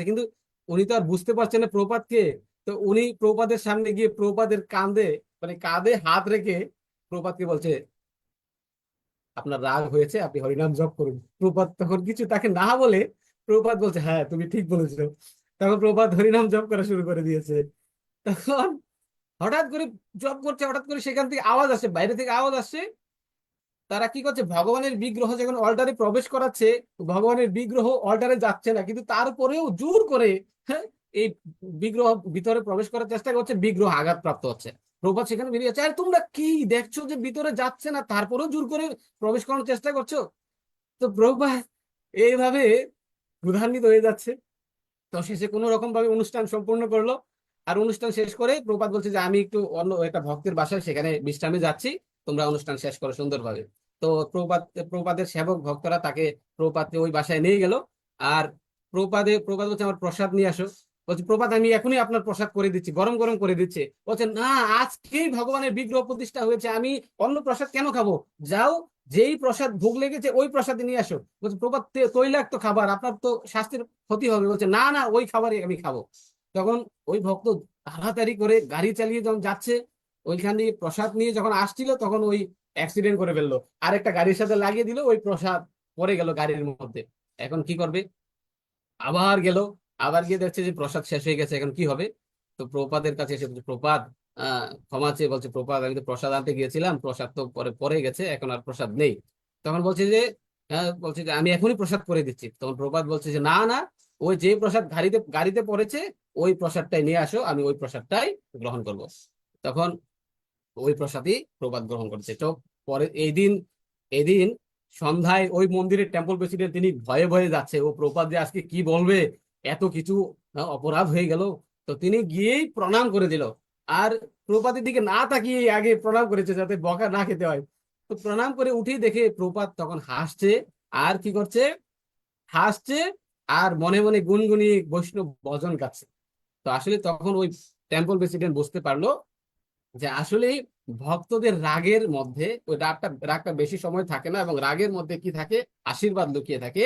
কিন্তু উনি তো আর বুঝতে পারছেন না প্রপাতকে। তো উনি প্রপাতের সামনে গিয়ে প্রপাতের কাঁধে, মানে কাঁধে হাত রেখে প্রপাতকে বলছে আপনার রাগ হয়েছে, আপনি হরিনাম জপ করুন। প্রপাত তখন কিছু তাকে না বলে প্রপাত বলছে হ্যাঁ তুমি ঠিক বলেছো। তখন প্রপাত হরিনাম জপ করা শুরু করে দিয়েছে। তখন হঠাৎ করে জপ করছে, হঠাৎ করে সেখান থেকে আওয়াজ আসছে, বাইরে থেকে আওয়াজ আসছে। তারা কি করছে, ভগবানের বিগ্রহ যখন অল্টারে প্রবেশ করাচ্ছে, ভগবানের বিগ্রহ অল্টারে যাচ্ছে না, কিন্তু তারপরেও জোর করে, হ্যাঁ, এই বিগ্রহ ভিতরে প্রবেশ করার চেষ্টা করছে, বিগ্রহ আঘাতপ্রাপ্ত হচ্ছে। প্রভুপাদ সেখানে বেরিয়ে যাচ্ছে, আর তোমরা কি দেখছো যে ভিতরে যাচ্ছে না, তারপরেও জোর করে প্রবেশ করার চেষ্টা করছো? তো প্রভুপাদ এইভাবে ক্রোধান্বিত হয়ে যাচ্ছে। তো শেষে কোনো রকম ভাবে অনুষ্ঠান সম্পূর্ণ করলো। আর অনুষ্ঠান শেষ করে প্রপাত বলছে যে আমি একটু অন্য একটা ভক্তের বাসায় সেখানে বিশ্রামে যাচ্ছি, তোমরা অনুষ্ঠান শেষ করো সুন্দরভাবে। তো প্রপাতের সেবক ভক্তরা তাকে প্রপাতে ওই বাসায় নিয়ে গেল। আর প্রপাত বলছে আমার প্রসাদ নিয়ে আসো। বলছে প্রপাত আমি এখনই আপনার প্রসাদ করে দিচ্ছি, গরম গরম করে দিচ্ছে। বলছে না, আজকেই ভগবানের বিগ্রহ প্রতিষ্ঠা হয়েছে, আমি অন্য প্রসাদ কেন খাবো? যাও, যেই প্রসাদ ভোগ লেগেছে ওই প্রসাদ নিয়ে আসো। বলছে প্রপাত তৈলাক্ত খাবার, আপনার তো স্বাস্থ্যের ক্ষতি হবে। বলছে না না, ওই খাবারই আমি খাবো। তখন ওই ভক্ত তাড়াতাড়ি করে গাড়ি চালিয়ে যখন যাচ্ছে, ওইখান দিয়ে প্রসাদ নিয়ে যখন আসছিল, তখন ওই অ্যাক্সিডেন্ট করে ফেললো, আরেকটা গাড়ির সাথে লাগিয়ে দিল, ওই প্রসাদ পড়ে গেল গাড়ির মধ্যে। এখন কি করবে? আবার গেল, আবার গিয়ে দেখছে যে প্রসাদ শেষ হয়ে গেছে, এখন কি হবে? তো প্রপাদের কাছে এসে বলছে প্রপাদ ক্ষমা চেয়ে বলছে প্রপাদ আমি তো প্রসাদ আনতে গিয়েছিলাম, প্রসাদ তো পরে পরে গেছে, এখন আর প্রসাদ নেই। তখন বলছে যে বলছে যে আমি এখনই প্রসাদ করে দিচ্ছি। তখন প্রপাদ বলছে যে না না, ওই যে প্রসাদ গাড়িতে গাড়িতে পড়েছে, ওই প্রসাদটাই নিয়ে আসো, আমি ওই প্রসাদটাই গ্রহণ করব। তখন ওই প্রসাদই প্রপাত গ্রহণ করেছে। তো পরে এই দিন সন্ধ্যায় ওই মন্দিরের টেম্পল প্রেসিডেন্ট তিনি ভয়ে ভয়ে যাচ্ছে, ও প্রপাত যে আজকে কি বলবে, এত কিছু অপরাধ হয়ে গেল। তো তিনি গিয়েই প্রণাম করে দিল। আর প্রপাতের দিকে না তাকিয়ে আগে প্রণাম করেছে যাতে বকা না খেতে হয়। তো প্রণাম করে উঠেই দেখে প্রপাত তখন হাসছে। আর কি করছে? হাসছে আর মনে মনে গুনগুনিয়ে বৈষ্ণব ভজন গাচ্ছে। তো আসলে তখন ওই টেম্পল প্রেসিডেন্ট বুঝতে পারলো যে আসলে ভক্তদের রাগের মধ্যে, ওই রাগটা বেশি সময় থাকে না, এবং রাগের মধ্যে কি থাকে, আশীর্বাদ লুকিয়ে থাকে।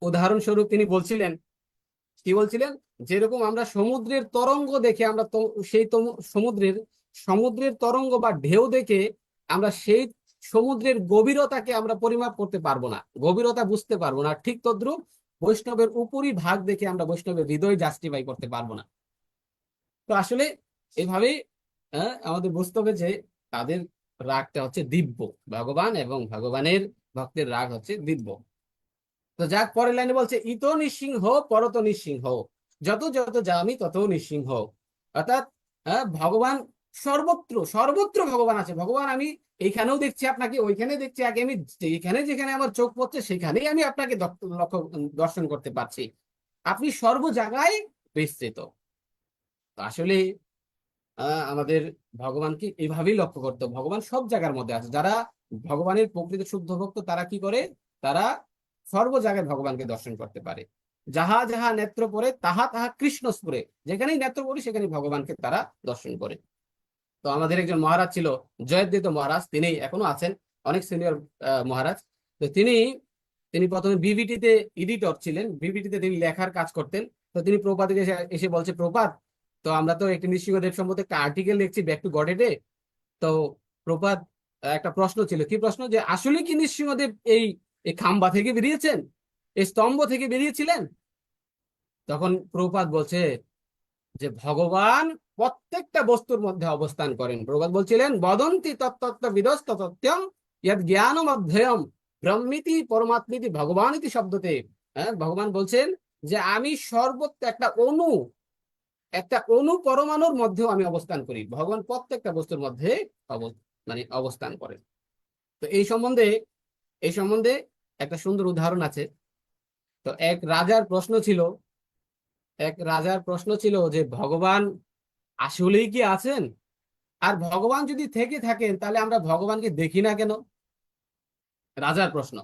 উদাহরণস্বরূপ তিনি বলছিলেন, কি বলছিলেন, যেরকম আমরা সমুদ্রের তরঙ্গ দেখে আমরা সেই সমুদ্রের সমুদ্রের তরঙ্গ বা ঢেউ দেখে আমরা সেই সমুদ্রের গভীরতাকে আমরা পরিমাপ করতে পারবো না, গভীরতা বুঝতে পারবো না, ঠিক তদ্রুপ বৈষ্ণবের উপরি ভাগ দেখে আমরা বৈষ্ণবের হৃদয় জাস্টিফাই করতে পারবো না। তো আসলে এইভাবেই আমাদের বুঝতে হবে যে তাদের রাগটা হচ্ছে দিব্য, ভগবান এবং ভগবানের ভক্তের রাগ হচ্ছে দিব্য। তো যাক, পরের লাইনে বলছে ইতো নিঃসিংহ পরত নিঃসিংহ, যত যত যামি তত নিঃসিংহ। অর্থাৎ ভগবান সর্বত্র, সর্বত্র ভগবান আছে। ভগবান আমি এইখানেও দেখছি আপনাকে, ওইখানে দেখছি, আগে আমি যেখানে যেখানে আমার চোখ পড়ছে সেখানেই আমি আপনাকে লক্ষ্য দর্শন করতে পারছি। আপনি সর্ব জায়গায় বিস্তৃত। তো আসলে আমাদের ভগবানকে এইভাবেই লক্ষ্য করতে হবে। ভগবান সব জায়গার মধ্যে আছে। যারা ভগবানের প্রকৃত শুদ্ধ ভক্ত তারা কি করে, তারা সর্ব জায়গায় ভগবানকে দর্শন করতে পারে। যাহা যাহা নেত্র পড়ে তাহা তাহা কৃষ্ণ স্ফুরে, যেখানেই নেত্র পড়ে সেখানে ভগবানকে তারা দর্শন করে। তো আমাদের একজন মহারাজ ছিল, জয়দ্বিত মহারাজ, তিনি এখনো আছেন, অনেক সিনিয়র মহারাজ। তো তিনি তিনি প্রথমে বিবিটিতে এডিটর ছিলেন, বিবিটিতে তিনি লেখার কাজ করতেন। তো তিনি প্রপাতকে এসে এসে বলছে, প্রপাত, তো আমরা তো একটি নৃসিংহদেব সম্বন্ধে একটা আর্টিকেল লিখছি ব্যাক টু গডেডে। তো প্রপাত, একটা প্রশ্ন ছিল, কি প্রশ্ন, যে আসলে কি নৃসিংহদেব এই এই খাম্বা থেকে বেরিয়েছেন, এই স্তম্ভ থেকে বেরিয়েছিলেন? তখন প্রপাত বলছে যে ভগবান প্রত্যেকটা বস্তুর মধ্যে অবস্থান করেন। প্রবাদ বলছিলেন, বদন্তি তত্ত্ব বিদস্ত তত্ত্বম ইয়াদ জ্ঞানম অধ্যয়ম ব্রহ্মিতি পরমাত্মিতি ভগবানিতি শব্দতে। হ্যাঁ, ভগবান বলছেন যে আমি সর্বত্র, একটা অনু পরমাণুর মধ্যেও আমি অবস্থান করি। ভগবান প্রত্যেকটা বস্তুর মধ্যে মানে অবস্থান করেন। তো এই সম্বন্ধে একটা সুন্দর উদাহরণ আছে। তো এক রাজার প্রশ্ন ছিল যে ভগবান আসলেই কি আছেন? আর ভগবান যদি থেকে থাকেন তাহলে আমরা ভগবানকে দেখি না কেন? রাজার প্রশ্ন।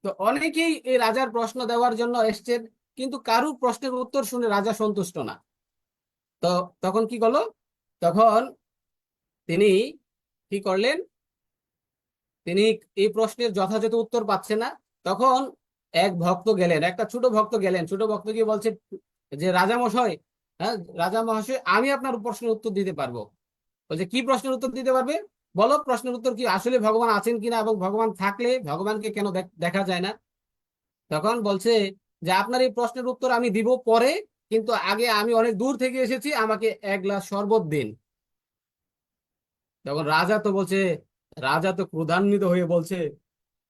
তো অনেকেই এই রাজার প্রশ্ন দেওয়ার জন্য এসছেন, কিন্তু কারুর প্রশ্নের উত্তর শুনে রাজা সন্তুষ্ট না। তো তখন কি করলো, তখন তিনি কি করলেন, তিনি এই প্রশ্নের যথাযথ উত্তর পাচ্ছে না। তখন এক ভক্ত গেলেন, একটা ছোট ভক্ত গেলেন, ছোট ভক্ত গিয়ে বলছে যে রাজা মশাই, হ্যাঁ রাজা মহাশয়, আমি আপনার প্রশ্নের উত্তর দিতে পারবো। বলছে, কি প্রশ্নের উত্তর দিতে পারবে? বলো, প্রশ্নের উত্তর কি, আসলে ভগবান আছেন কিনা, এবং ভগবান থাকলে ভগবানকে কেন দেখা যায় না? তখন বলছে যে আপনার এই প্রশ্নের উত্তর আমি দিব পরে, কিন্তু আগে আমি অনেক দূর থেকে এসেছি, আমাকে এক গ্লাস শরবত দিন। তখন রাজা তো ক্রোধান্বিত হয়ে বলছে,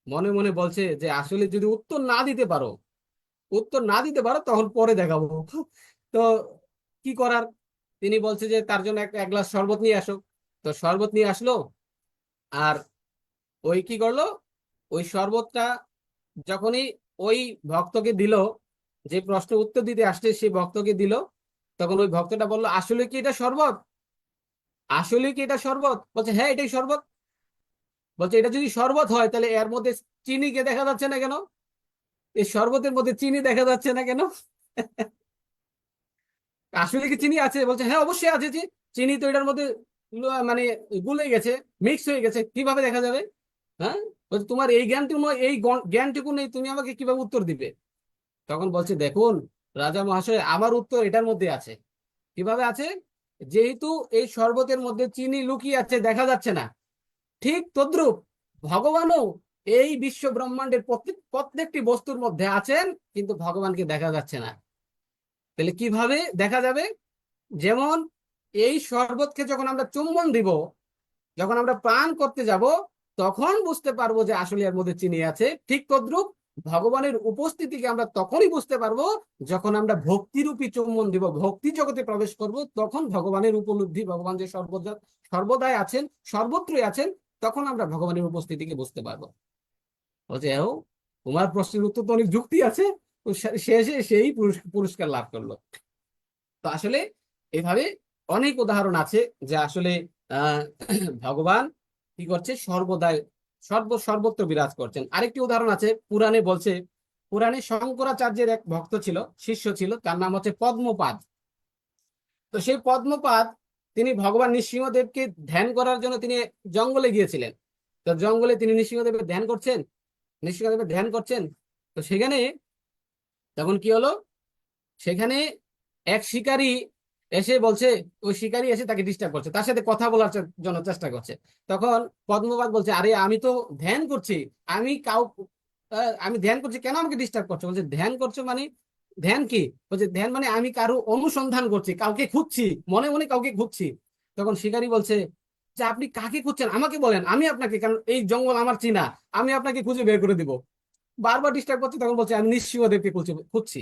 মনে মনে বলছে যে আসলে যদি উত্তর না দিতে পারো তখন পরে দেখাবো। তো কি করার, তিনি বলছে যে তার জন্য এক গ্লাস শরবত নিয়ে আসো। তো শরবত নিয়ে আসলো। আর ওই কি করলো, ওই শরবতটা যখনই ওই ভক্তকে দিল, যে প্রশ্নের উত্তর দিতে আসছে সেই ভক্তকে দিল, তখন ওই ভক্তটা বলল, আসলে কি এটা শরবত? আসলে কি এটা শরবত? বলছে, হ্যাঁ এটাই শরবত। বলছে, এটা যদি শরবত হয় তাহলে এর মধ্যে চিনিকে দেখা যাচ্ছে না কেন? এই শরবতের মধ্যে চিনি দেখা যাচ্ছে না কেন? আসলে কি চিনি আছে? বলছে, হ্যাঁ অবশ্যই আছে। চিনি তো এটার মধ্যে মানে গুলে গেছে, মিক্স হয়ে গেছে, কিভাবে দেখা যাবে? হ্যাঁ, বলছে তোমার এই জ্ঞানটুকু নেই, তুমি আমাকে কিভাবে উত্তর দিবে? তখন বলছে, দেখুন রাজা মহাশয়, আমার উত্তর এটার মধ্যে আছে। কিভাবে আছে? যেহেতু এই শরবতের মধ্যে চিনি লুকিয়ে আছে, দেখা যাচ্ছে না, ঠিক তদ্রুপ ভগবানও এই বিশ্ব ব্রহ্মাণ্ডের প্রত্যেকটি বস্তুর মধ্যে আছেন, কিন্তু ভগবানকে দেখা যাচ্ছে না। তাহলে কিভাবে দেখা যাবে? যেমন এই শরবতকে যখন আমরা চুম্বন দিব, যখন আমরা পান করতে যাব, তখন বুঝতে পারবো যে আসলে এর মধ্যে চিনি আছে। ঠিক তদ্রুপ ভগবানের উপস্থিতিকে আমরা তখনই বুঝতে পারবো যখন আমরা ভক্তিরূপী চুম্বন দিব, ভক্তি জগতে প্রবেশ করব, তখন ভগবানের উপলব্ধি, ভগবান যে সর্বদাই আছেন, সর্বত্রই আছেন, তখন আমরা ভগবানের উপস্থিতিকে বুঝতে পারবো। বলছে, ও তোমার প্রশ্নের উত্তর তো অনেক যুক্তি আছে। তো শেষে সেই পুরস্কার লাভ করলো। তো আসলে এইভাবে অনেক উদাহরণ আছে যে আসলে আহ ভগবান কি করছে, সর্বদাই সর্বত্র বিরাজ করছেন। আরেকটি উদাহরণ আছে, পুরাণে বলছে, পুরাণে শঙ্করাচার্যের এক ভক্ত ছিল, শিষ্য ছিল, তার নাম হচ্ছে পদ্মপাদ। তো সেই পদ্মপাদ তিনি ভগবান নৃসিংহদেবকে ধ্যান করার জন্য তিনি জঙ্গলে গিয়েছিলেন। তো জঙ্গলে তিনি নৃসিংহদেবের ধ্যান করছেন, নৃসিংহদেবের ধ্যান করছেন। তো সেখানে তখন কি হলো, সেখানে এক শিকারী এসে বলছে, ওই শিকারী এসে তাকে ডিস্টার্ব করছে, তার সাথে কথা বলার জন্য চেষ্টা করছে। তখন পদ্মপাদ বলছে, আরে আমি তো ধ্যান করছি, আমি আমি ধ্যান করছি, কেন আমাকে ডিস্টার্ব করছো? বলছে ধ্যান করছো মানে? ধ্যান কি? বলছে ধ্যান মানে আমি কারো অনুসন্ধান করছি, কাউকে খুঁজছি, মনে মনে কাউকে খুঁজছি। তখন শিকারী বলছে যে আপনি কাকে খুঁজছেন আমাকে বলেন, আমি আপনাকে, কারণ এই জঙ্গল আমার চিনা, আমি আপনাকে খুঁজে বের করে দিব। বারবার ডিস্টার্ব করছে। তখন বলছে আমি নৃসিংহদেবকে খুঁজছি।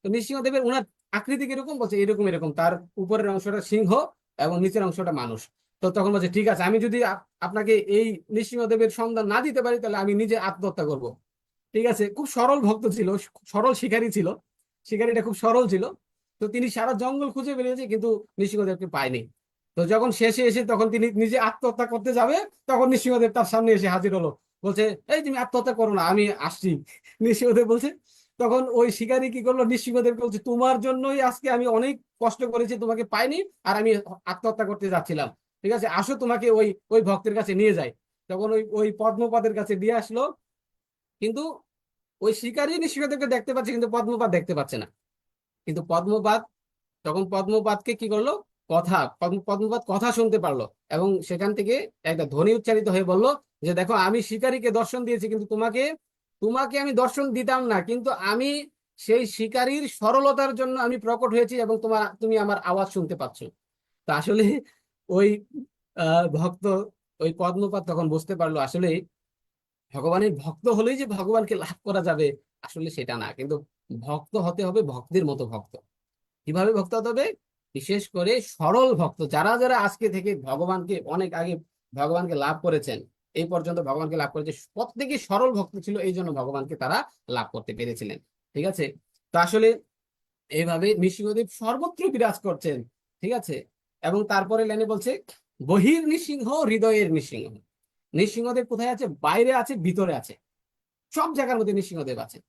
তো নৃসিংহদেবের ওনার আকৃতি কিরকম? বলছে এরকম এরকম, তার উপরের অংশটা সিংহ এবং নিচের অংশটা মানুষ। তো তখন বলছে ঠিক আছে, আমি যদি আপনাকে এই নৃসিংহদেবের সন্ধান না দিতে পারি তাহলে আমি নিজে আত্মহত্যা করব। ঠিক আছে, খুব সরল ভক্ত ছিল, সরল শিকারী ছিল, শিকারীটা খুব সরল ছিল। তো তিনি সারা জঙ্গল খুঁজে বেরিয়েছে কিন্তু নৃসিংহদেবকে পায়নি। তো যখন শেষে এসে তখন তিনি নিজে আত্মহত্যা করতে যাবে, তখন নৃসিংহদেব তার সামনে এসে হাজির হলো। বলছে এই তুমি আত্মহত্যা করো না, আমি আসছি। নৃসিংহদেব বলছে, তখন ওই শিকারী কি করলো, নৃসিংহদেবকে বলছে তোমার জন্যই আজকে আমি অনেক কষ্ট করেছি, তোমাকে পাইনি, আর আমি আত্মহত্যা করতে যাচ্ছিলাম। ঠিক আছে, আসো তোমাকে ওই ওই ভক্তের কাছে নিয়ে যাই। তখন ওই ওই পদ্মপদের কাছে দিয়ে আসলো। কিন্তু ওই শিকারী নৃসিংহদেবকে দেখতে পাচ্ছে কিন্তু পদ্মপাদ দেখতে পাচ্ছে না। কিন্তু পদ্মপাদ, তখন পদ্মপাদকে কি করলো, পদ্মপাদ কথা শুনতে পারলো, এবং সেখান থেকে একটা ধ্বনি উচ্চারিত হয়ে বলল যে দেখো, আমি শিকারীকে দর্শন দিয়েছি কিন্তু তোমাকে তোমাকে আমি দর্শন দিতাম না, কিন্তু আমি সেই শিকারীর সরলতার জন্য আমি প্রকট হয়েছি এবং তুমি আমার আওয়াজ শুনতে পাচ্ছ। তা আসলে ওই ভক্ত, ওই পদ্মপাদ তখন বুঝতে পারলো আসলে ভগবানের ভক্ত হলেই যে ভগবানকে লাভ করা যাবে, আসলে সেটা না। কিন্তু ভক্ত হতে হবে ভক্তের মতো ভক্ত। কিভাবে ভক্ত হতে হবে? বিশেষ করে সরল ভক্ত, যারা যারা আজকে থেকে ভগবানকে অনেক আগে ভগবানকে লাভ করেছেন, এই পর্যন্ত ভগবানকে লাভ করেছে, প্রত্যেকে সরল ভক্ত ছিল, এই জন্য ভগবানকে তারা লাভ করতে পেরেছিলেন। ঠিক আছে, তো আসলে এইভাবে নৃসিংহদেব সর্বত্র বিরাজ করছেন। ঠিক আছে, এবং তারপরে লাইনে বলছে বহির নৃসিংহ হৃদয়ের নৃসিংহ। নৃসিংহদেব কোথায় আছে? বাইরে আছে, ভিতরে আছে, সব জায়গার মধ্যে নৃসিংহদেব আছে।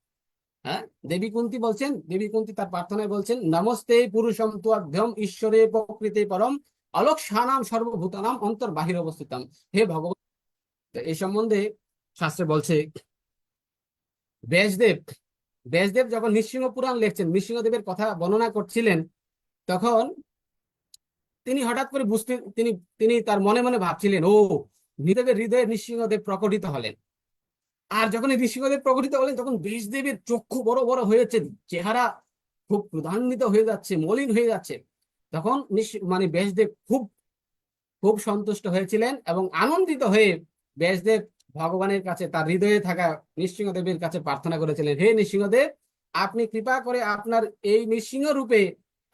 হ্যাঁ, দেবী কুন্তী বলছেন, দেবী কুন্তী তার প্রার্থনায় বলছেন নমস্তে পুরুষম তুভ্যম ঈশ্বরে প্রকৃতে পরম অলক সানাম সর্বভূতানাম অন্তর বাহির অবস্থিতাম। হে ভগবান। এই সম্বন্ধে শাস্ত্রে বলছে ব্যাসদেব, ব্যাসদেব যখন নৃসিংহ পুরাণ লিখছেন, নৃসিংহদেবের কথা বর্ণনা করছিলেন, তখন তিনি হঠাৎ করে বুঝতে, তিনি তিনি তার মনে মনে ভাবছিলেন, ও হৃদয়ের হৃদয়ে নৃসিংহদেব প্রকটিত হলেন। আর যখন এই নৃসিংহদেব প্রকটিত হলেন তখন বিষদেবের চক্ষু বড় বড় হয়েছে, চেহারা খুব ক্রোধান্বিত হয়ে যাচ্ছে, মলিন হয়ে যাচ্ছে। তখন মানে ব্যাসদেব খুব খুব সন্তুষ্ট হয়েছিলেন এবং আনন্দিত হয়ে ব্যাসদেব ভগবানের কাছে তার হৃদয়ে থাকা নৃসিংহদেবের কাছে প্রার্থনা করেছিলেন, হে নৃসিংহদেব, আপনি কৃপা করে আপনার এই নৃসিংহ রূপে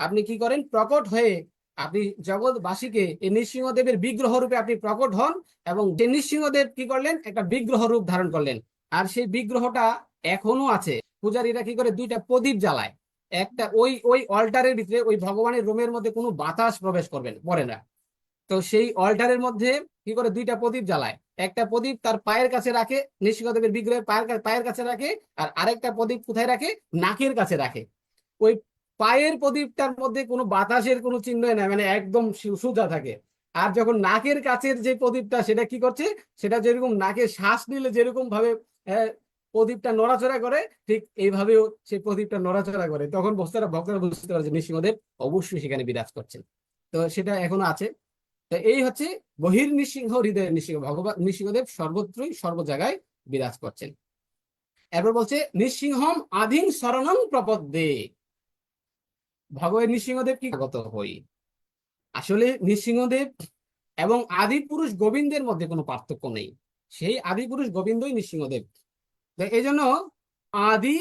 আপনি কি করেন, প্রকট হয়ে আপনি জগৎবাসীকে এই নৃসিংহদেবের বিগ্রহ রূপে আপনি প্রকট হন। এবং যে নৃসিংহদেব কি করলেন, একটা বিগ্রহ রূপ ধারণ করলেন। আর সেই বিগ্রহটা এখনো আছে। পূজারীরা কি করে, দুইটা প্রদীপ জ্বালায়। একটা ওই ওই অল্টারের ভিতরে, ওই ভগবানের রুমের মধ্যে কোনো বাতাস প্রবেশ পড়ে না। তো সেই অল্টারের মধ্যে কি করে, দুইটা প্রদীপ জ্বালায়। একটা প্রদীপ তার পায়ের কাছে রাখে, নৃসিংহদেবের বিগ্রহের পায়ের কাছে রাখে, আর আরেকটা প্রদীপ কোথায় রাখে, নাকের কাছে রাখে। ওই পায়ের প্রদীপটার মধ্যে কোনো বাতাসের কোনো চিহ্ন নাই, মানে একদম সোজা থাকে। আর যখন নাকের কাছের যে প্রদীপটা, সেটা কি করছে, সেটা যেরকম নাকে শ্বাস নিলে যেরকম ভাবে প্রদীপটা নড়াচড়া করে, ঠিক এইভাবেও সেই প্রদীপটা নড়াচড়া করে। তখন ভক্তরা বুঝতে পারে যে নৃসিংহদেব অবশ্যই সেখানে বিরাজ করছেন। তো সেটা এখনো আছে। তো এই হচ্ছে বহির নৃসিংহ হৃদয়ের নৃসিংহ, ভগবান নৃসিংহদেব সর্বত্রই সর্ব জায়গায় বিরাজ করছেন। এরপর বলছে নৃসিংহম আধীন শরণং প্রপদ্যে। ভগবান নৃসিংহদেব কি আগত হই। আসলে নৃসিংহদেব এবং আদি পুরুষ গোবিন্দের মধ্যে কোনো পার্থক্য নেই, সেই আদি পুরুষ গোবিন্দই নৃসিংহদেব। এই জন্য আদি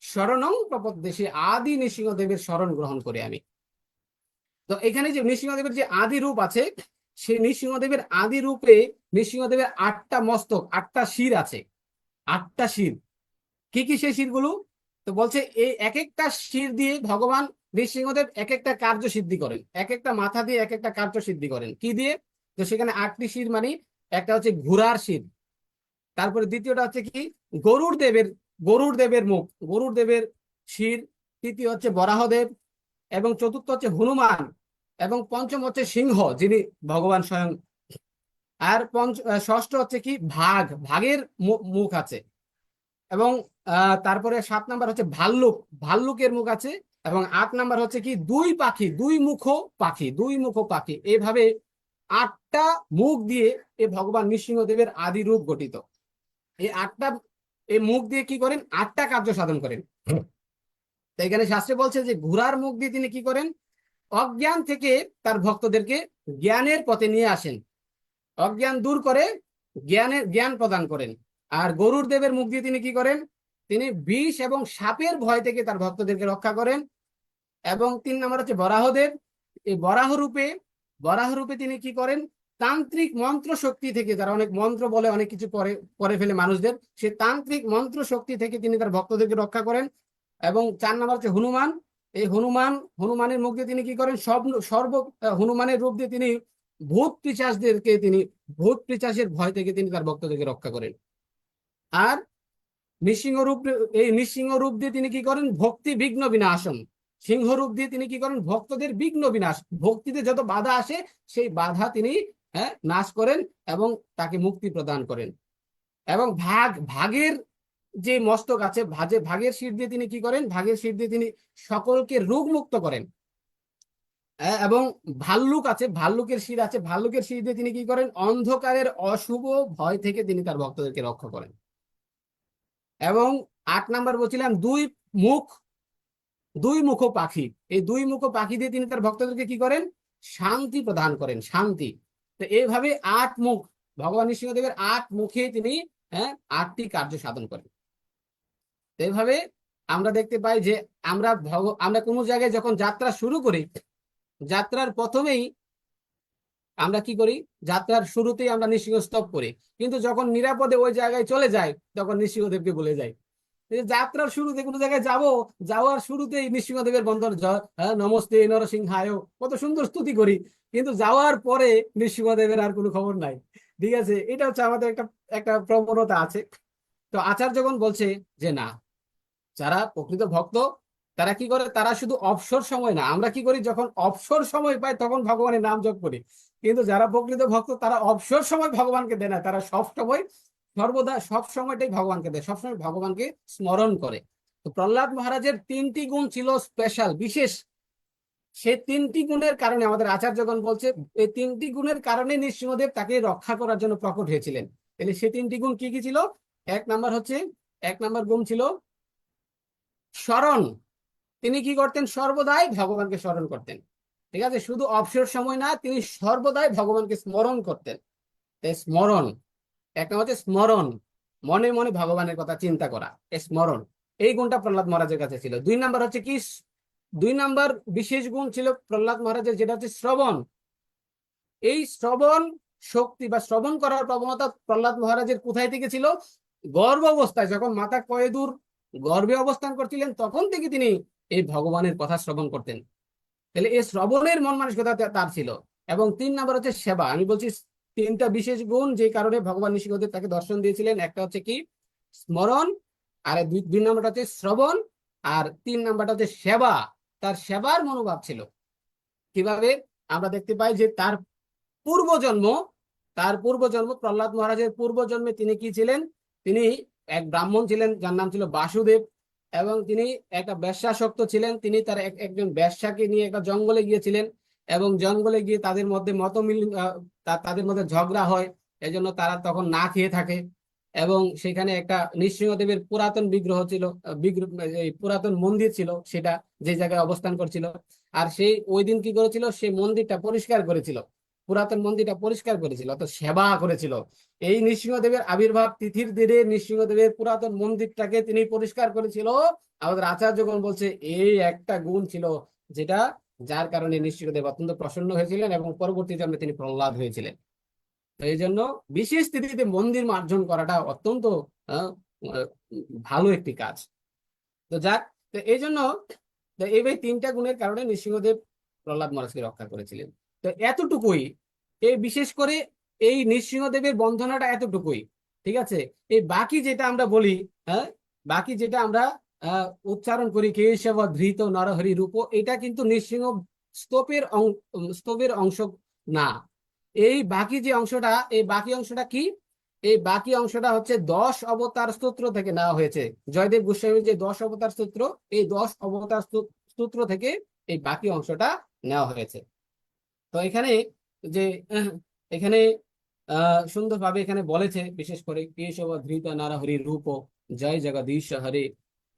শরণং প্রপদ্যে, সে আদি নৃসিংহদেবের শরণ গ্রহণ করে আমি। তো এখানে যে নৃসিংহদেবের যে আদি রূপ আছে, সেই নৃসিংহদেবের আদি রূপে নৃসিংহদেবের 8টা মস্তক, 8টা শির আছে। 8টা শির, কি কি সেই শিরগুলো? তো বলছে এই এক একটা শির দিয়ে ভগবান নৃসিংহদেব এক একটা কার্য সিদ্ধি করেন, এক একটা মাথা দিয়ে এক একটা কার্য সিদ্ধি করেন। কি দিয়ে? তো সেখানে 8টি শির, মানে একটা হচ্ছে ঘোড়ার শির, তারপরে দ্বিতীয়টা হচ্ছে কি, গরুর দেবের, গরুর দেবের মুখ, গরুর দেবের শির, তৃতীয় হচ্ছে বরাহদেব, এবং চতুর্থ হচ্ছে হনুমান, এবং পঞ্চম হচ্ছে সিংহ, যিনি ভগবান স্বয়ং। আর ষষ্ঠ হচ্ছে কি ভাগ, ভাগের মুখ আছে। এবং তারপরে 7 নাম্বার হচ্ছে ভাল্লুক, ভাল্লুকের মুখ আছে। এবং 8 নাম্বার হচ্ছে কি দুই পাখি, দুই মুখ পাখি, দুই মুখ পাখি। এইভাবে 8টা মুখ দিয়ে এই ভগবান নৃসিংহদেবের আদি রূপ গঠিত। এই 8টা এই মুখ দিয়ে কি করেন? 8টা কার্য সাধন করেন। তো এখানে শাস্ত্রে বলছে যে ঘোড়ার মুখ দিয়ে তিনি কি করেন? অজ্ঞান থেকে তার ভক্তদেরকে জ্ঞানের পথে নিয়ে আসেন, অজ্ঞান দূর করে জ্ঞান প্রদান করেন। আর গরুর দেবের মুখ দিয়ে তিনি কি করেন? তিনি বিষ এবং সাপের ভয় থেকে তার ভক্তদেরকে রক্ষা করেন। এবং 3 নাম্বার হচ্ছে বরাহদেব। এই বরাহ রূপে তিনি কি করেন? তান্ত্রিক মন্ত্র শক্তি থেকে, যারা অনেক মন্ত্র বলে, অনেক কিছু করে ফেলে মানুষদের, সে তান্ত্রিক মন্ত্র শক্তি থেকে তিনি তার ভক্তদেরকে রক্ষা করেন। এবং 4 নাম্বার হচ্ছে হনুমান। এই হনুমানের মুখ দিয়ে তিনি কি করেন? হনুমানের রূপ দিয়ে তিনি ভূত পিশাচের ভয় থেকে তিনি তার ভক্তদেরকে রক্ষা করেন। আর নৃসিংহ রূপ দিয়ে তিনি কি করেন? ভক্তি বিঘ্ন বিনাশন। সিংহ রূপ দিয়ে তিনি কি করেন? ভক্তদের বিঘ্ন বিনাশ, ভক্তিতে যত বাধা আসে সেই বাধা তিনি নাশ করেন এবং তাকে মুক্তি প্রদান করেন। এবং ভাগের যে মস্তক আছে, ভাগের শির দিয়ে তিনি কি করেন? ভাগের শির দিয়ে তিনি সকলকে রোগ মুক্ত করেন। এবং ভাল্লুক আছে, ভাল্লুকের শির আছে, ভাল্লুকের শির দিয়ে তিনি কি করেন? অন্ধকারের অশুভ ভয় থেকে তিনি তার ভক্তদেরকে রক্ষা করেন। এবং 8 নাম্বার বলছিলাম দুই মুখ পাখি। এই দুই মুখ পাখি দিয়ে তিনি তার ভক্তদেরকে কি করেন? শান্তি প্রদান করেন, শান্তি। তো এইভাবে 8 মুখ, ভগবান নৃসিংহদেবের 8 মুখে তিনি 8টি কার্য সাধন করেন। এইভাবে আমরা দেখতে পাই যে আমরা কোনো জায়গায় যখন যাত্রা শুরু করি, যাত্রার প্রথমেই আমরা কি করি? যাত্রার শুরুতেই আমরা নৃসিংহ স্তব করি, কিন্তু যখন নিরাপদে ওই জায়গায় চলে যাই তখন নৃসিংহদেবকে ভুলে যাই। যাত্রার শুরুতে কোনো জায়গায় যাওয়ার শুরুতেই নৃসিংহদেবের বন্ধন, নমস্তে নরসিংহায়, কত সুন্দর স্তুতি করি, কিন্তু যাওয়ার পরে নৃসিংহদেবের আর কোনো খবর নাই। ঠিক আছে, এটা হচ্ছে আমাদের একটা প্রবণতা আছে। তো আচার্যগণ বলছে যে না, যারা প্রকৃত ভক্ত তারা কি করে? তারা শুধু অবসর সময় না, আমরা কি করি? যখন অবসর সময় পাই তখন ভগবানের নাম জপ করি, কিন্তু যারা প্রকৃত ভক্ত তারা অবসর সময় ভগবানকে দেয় না, তারা সব সময় সর্বদা সব সময়টাই ভগবানকে দেয়, সবসময় ভগবানকে স্মরণ করে। তো প্রহ্লাদ মহারাজের 3টি গুণ ছিল স্পেশাল, বিশেষ। সেই 3টি গুণের কারণে আমাদের আচার্যগণ বলছে এই 3টি গুণের কারণে নৃসিংহদেব তাকে রক্ষা করার জন্য প্রকট হয়েছিলেন। তাহলে সেই 3টি গুণ কি কি ছিল? 1 নাম্বার গুণ ছিল স্মরণ। তিনি কি করতেন? সর্বদাই ভগবানকে স্মরণ করতেন। ঠিক আছে, শুধু অবসর সময় না, তিনি সর্বদাই ভগবানকে স্মরণ করতেন। স্মরণ, 1 নাম্বার হচ্ছে স্মরণ, মনে মনে ভগবানের কথা চিন্তা করা, স্মরণ। এই গুণটা প্রহ্লাদ মহারাজের কাছে ছিল। 2 নাম্বার হচ্ছে কি? 2 নাম্বার বিশেষ গুণ ছিল প্রহ্লাদ মহারাজের, যেটা হচ্ছে শ্রবণ। এই শ্রবণ শক্তি বা শ্রবণ করার প্রবণতা প্রহ্লাদ মহারাজের কোথায় থেকে ছিল? গর্ভ অবস্থায়, যখন মাতা কয়েদুর গর্ভে অবস্থান করছিলেন তখন থেকে তিনি এই ভগবানের কথা শ্রবণ করতেন। তাহলে এই শ্রবণের মন মানসিকতা তার ছিল। এবং 3 নাম্বার হচ্ছে সেবা। আমি বলছি 3টা বিশেষ গুণ যে কারণে ভগবান নৃসিংহদেব তাকে দর্শন দিয়েছিলেন। একটা হচ্ছে কি? স্মরণ। আর 2 নাম্বারটা হচ্ছে শ্রবণ। আর 3 নাম্বারটা হচ্ছে সেবা। তার সেবার মনোভাব ছিল। কিভাবে? আমরা দেখতে পাই যে পূর্বজন্ম প্রহ্লাদ মহারাজের পূর্বজন্মে তিনি কি ছিলেন? তিনি এক ব্রাহ্মণ ছিলেন যার নাম ছিল বাসুদেব। এবং তিনি একটা বেশ্যাসক্ত ছিলেন। তিনি তার একজন বেশ্যাকে নিয়ে একটা জঙ্গলে গিয়েছিলেন, এবং জঙ্গলে গিয়ে তাদের মধ্যে তাদের মধ্যে ঝগড়া হয়। এজন্য তারা তখন না খেয়ে থাকে। এবং সেখানে একটা নৃসিংহদেবের পুরাতন বিগ্রহ ছিল, এই পুরাতন মন্দির ছিল, সেটা যে জায়গায় অবস্থান করছিল। আর ওই দিন কি করেছিল? সেই মন্দিরটা পরিষ্কার করেছিল, পুরাতন মন্দিরটা পরিষ্কার করেছিল, তো সেবা করেছিল। এই নৃসিংহদেবের আবির্ভাব তিথির দিনে নৃসিংহদেবের পুরাতন মন্দিরটাকে তিনি পরিষ্কার করেছিল। আমাদের আচার্যগণ বলছে এই একটা গুণ ছিল যার কারণে নৃসিংহদেব অত্যন্ত প্রসন্ন হয়েছিলেন এবং পরবর্তী জন্মে তিনি প্রহ্লাদ হয়েছিলেন। তো এই জন্য বিশেষ তিথিতে মন্দির মার্জন করাটা অত্যন্ত ভালো একটি কাজ। তো যাক, তো এই জন্য এই 3টা গুণের কারণে নৃসিংহদেব প্রহ্লাদ মহারাজকে রক্ষা করেছিলেন। তো এতটুকুই, এই বিশেষ করে এই নৃসিংহদেবের বন্দনাটা এতটুকুই। ঠিক আছে, এই বাকি যেটা আমরা বলি, বাকি যেটা আমরা উচ্চারণ করি কেশব ধৃত নরহরি রূপ, এটা কিন্তু নৃসিংহ স্তবের অংশ না। এই বাকি যে অংশটা, এই বাকি অংশটা কি? এই বাকি অংশটা হচ্ছে 10 অবতার স্তোত্র থেকে নেওয়া হয়েছে। জয়দেব গোস্বামীর যে 10 অবতার স্তোত্র, এই 10 অবতার স্তোত্র থেকে এই বাকি অংশটা নেওয়া হয়েছে। তো এখানে যে আহ, এখানে সুন্দরভাবে এখানে বলেছে, বিশেষ করে কেশব ধৃত নারহরি রূপ জয় জগদীশ হরে।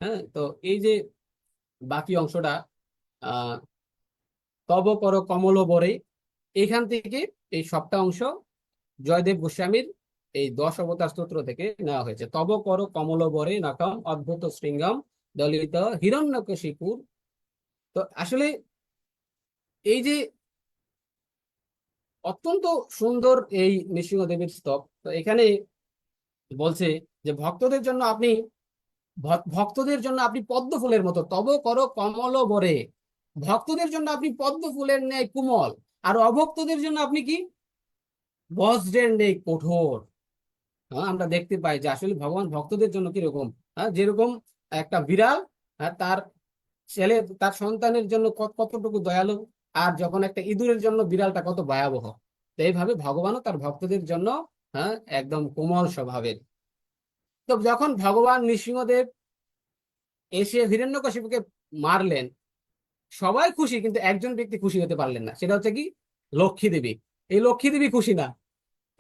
হ্যাঁ, তো এই যে বাকি অংশটা আহ তব কর কমল বরে, এখান থেকে এই সবটা অংশ জয়দেব গোস্বামীর এই 10 অবতার স্তোত্র থেকে নেওয়া হয়েছে। তব কর কমল বরে নকম অদ্ভুত শৃঙ্গম দলিত হিরণ্যকশিপুর। তো আসলে এই যে অত্যন্ত সুন্দর এই নৃসিংহদেবের স্তব, তো এখানে বলছে যে ভক্তদের জন্য আপনি পদ্ম ফুলের মতো, তব করো কমল বরে। ভক্তদের জন্য আপনি পদ্ম ফুলের ন্যায় কোমল, আর অভক্তদের জন্য আপনি কি? বজ্রের ন্যায় কঠোর। হ্যাঁ, আমরা দেখতে পাই যে আসলে ভগবান ভক্তদের জন্য কিরকম। হ্যাঁ, যেরকম একটা বিড়াল, হ্যাঁ, তার সন্তানের জন্য কতটুকু দয়ালু, আর যখন একটা ইঁদুরের জন্য বিড়ালটা কত ভয়াবহ। তো এইভাবে ভগবানও তার ভক্তদের জন্য, হ্যাঁ, একদম কোমল স্বভাবের। তো যখন ভগবান নৃসিংহদেব এসে হিরণ্যকশিপুকে মারলেন, সবাই খুশি, কিন্তু একজন ব্যক্তি খুশি হতে পারলেন না, সেটা হচ্ছে কি? লক্ষ্মী দেবী। এই লক্ষ্মী দেবী খুশি না।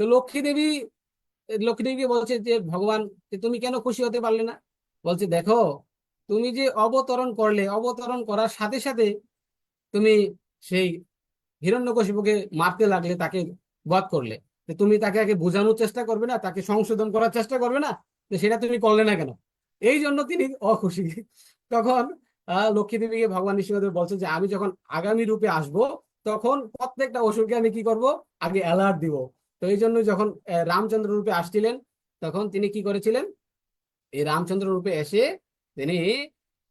তো লক্ষ্মী দেবী বলছে যে ভগবান, যে তুমি কেন খুশি হতে পারলে না? বলছে দেখো, তুমি যে অবতরণ করলে, অবতরণ করার সাথে সাথে তুমি সেই হিরণ্যকশিপুকে মারতে লাগলে, তাকে বধ করলে। তো তুমি তাকে আগে বোঝানোর চেষ্টা করবে না, তাকে সংশোধন করার চেষ্টা করবে না? তো সেটা তুমি করলে না কেন? এই জন্য তিনি অখুশি। তখন লক্ষ্মী দেবীকে ভগবান নৃসিংহদেব বলছে যে আমি যখন আগামী রূপে আসব, তখন প্রত্যেকটা অসুরকে আমি কি করব? আগে অ্যালার্ট দিব। তো এই জন্য যখন রামচন্দ্র রূপে আসছিলেন, তখন তিনি কি করেছিলেন? এই রামচন্দ্র রূপে এসে তিনি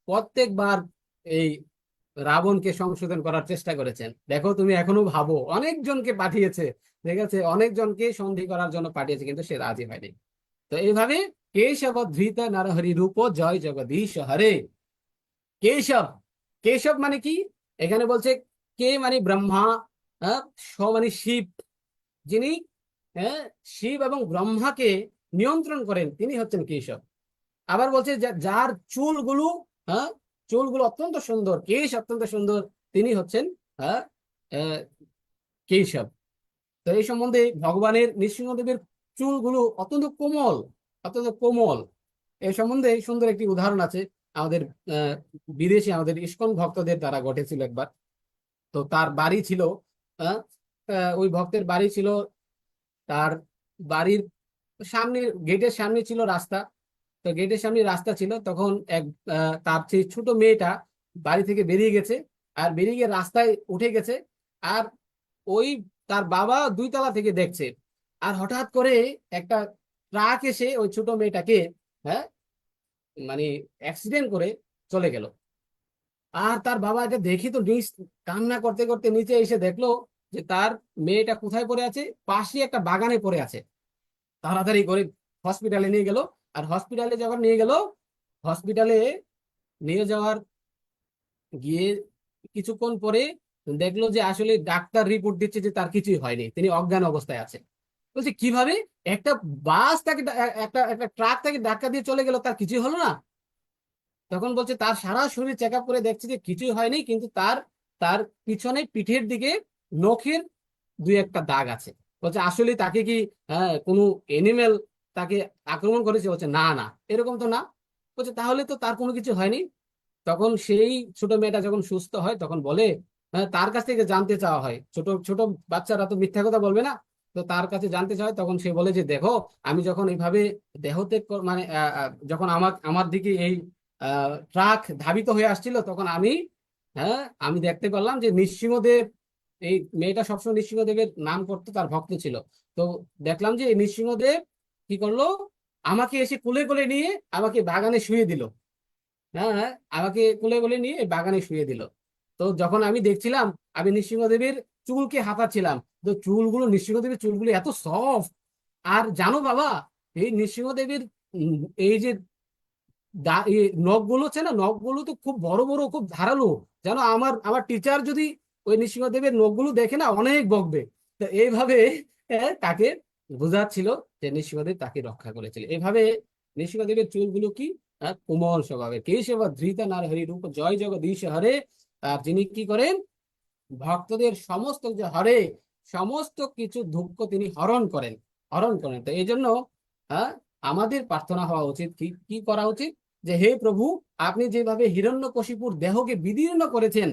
প্রত্যেকবার এই রাবণকে সংশোধন করার চেষ্টা করেছেন। দেখো, তুমি এখনো ভাবো, অনেকজনকে পাঠিয়েছে, ঠিক আছে, অনেকজনকে সন্ধি করার জন্য পাঠিয়েছে, কিন্তু সে রাজি হয়নি। তো এইভাবে কেশব ধৃত নরহরি রূপ জয় জগদীশ হরে। কেশব, কেশব মানে কি? এখানে বলছে কে মানে ব্রহ্মা, হ্যাঁ, স মানে শিব, যিনি, হ্যাঁ, শিব এবং ব্রহ্মাকে নিয়ন্ত্রণ করেন, তিনি হচ্ছেন কেশব। আবার বলছে যার চুলগুলো, হ্যাঁ, চুলগুলো অত্যন্ত সুন্দর, কেশ অত্যন্ত সুন্দর, তিনি হচ্ছেন, হ্যাঁ, আহ, কেশব। তো এই সম্বন্ধে ভগবানের নৃসিংহদেবের চুলগুলো অত্যন্ত কোমল, অত্যন্ত কোমল। এই সম্বন্ধে সুন্দর একটি উদাহরণ আছে আমাদের আহ, বিদেশে আমাদের ইসকন ভক্তদের দ্বারা ঘটেছিল একবার। তো তার বাড়ি ছিল, আহ, ওই ভক্তের বাড়ি ছিল, তার বাড়ির সামনে, গেটের সামনে ছিল রাস্তা। তো গেটের সামনে রাস্তা ছিল, তখন তার সেই ছোট মেয়েটা বাড়ি থেকে বেরিয়ে গেছে, আর বেরিয়ে গিয়ে রাস্তায় উঠে গেছে। আর ওই তার বাবা 2 তলা থেকে দেখছে, আর হঠাৎ করে একটা ট্রাক এসে ওই ছোট মেয়েটাকে, হ্যাঁ, মানে অ্যাক্সিডেন্ট করে চলে গেল। আর তার বাবা এটা দেখি তো কান্না করতে করতে নিচে এসে দেখলো যে তার মেয়েটা কোথায় পড়ে আছে? পাশে একটা বাগানে পড়ে আছে। তাড়াতাড়ি করে হসপিটালে নিয়ে গেল। আর হসপিটালে যখন নিয়ে গেল, হসপিটালে নিয়ে যাওয়ার গিয়ে কিছুক্ষণ পরে দেখলো যে আসলে ডাক্তার রিপোর্ট দিচ্ছে যে তার কিছুই হয়নি, তিনি অজ্ঞান অবস্থায় আছে। বলছে কিভাবে? একটা বাস তাকে একটা একটা ট্রাক তাকে ধাক্কা দিয়ে চলে গেল, তার কিছুই হলো না? তখন বলছে তার সারা শরীর চেক আপ করে দেখছে যে কিছুই হয়নি, কিন্তু তার তার পিছনে পিঠের দিকে নখের 2-1টা দাগ আছে। বলছে আসলে তাকে কি, হ্যাঁ, কোনো এনিমেল তাকে আক্রমণ করেছে? বলছে না না, এরকম তো না। বলছে তাহলে তো তার কোনো কিছু হয়নি। তখন সেই ছোট মেয়েটা যখন সুস্থ হয়, তখন বলে, হ্যাঁ, তার কাছ থেকে জানতে চাওয়া হয়, ছোট ছোট বাচ্চারা তো মিথ্যা কথা বলবে না। তো তার কাছে জানতে চায়, তখন সে বলে যে দেখো, আমি যখন এইভাবে দেহত্যাগ মানে যখন আমার আমার দিকে এই ট্রাক ধাবিত হয়ে আসছিল, তখন আমি, হ্যাঁ, আমি দেখতে পেলাম যে নৃসিংহদেব, এই মেয়েটা সবসময় নৃসিংহদেবের নাম করতো, তার ভক্ত ছিল। তো দেখলাম যে এই নৃসিংহদেব কি করলো, আমাকে এসে কোলে কোলে নিয়ে আমাকে বাগানে শুয়ে দিল। হ্যাঁ হ্যাঁ, আমাকে কোলে কোলে নিয়ে বাগানে শুয়ে দিল। তো যখন আমি দেখছিলাম, আমি নৃসিংহদেবের চুলকে হাতাচ্ছিলাম। তো নৃসিংহদেবের চুলগুলো এত সফট। আর জানো বাবা, এই নৃসিংহদেবের এই যে এই নখগুলো আছে না, নখগুলো তো খুব বড় বড়, খুব ধারালো। জানো, আমার আমার টিচার যদি ওই নৃসিংহদেবের নখগুলো দেখে না অনেক বকবে। তো এইভাবে তাকে বোঝাচ্ছিল যে নৃসিংহদেব তাকে রক্ষা করেছিল। এইভাবে নৃসিংহদেবের চুলগুলো কি কোমল স্বভাবের। কেশব ধৃত নার হরি রূপ জয় জগদীশ হরে। আর যিনি কি করেন, ভক্তদের সমস্ত যে হরে, সমস্ত কিছু দুঃখ তিনি হরণ করেন। তো এই জন্য আহ, আমাদের প্রার্থনা হওয়া উচিত, কি কি করা উচিত, যে হে প্রভু, আপনি যেভাবে হিরণ্যকশিপুর দেহকে বিদীর্ণ করেছেন,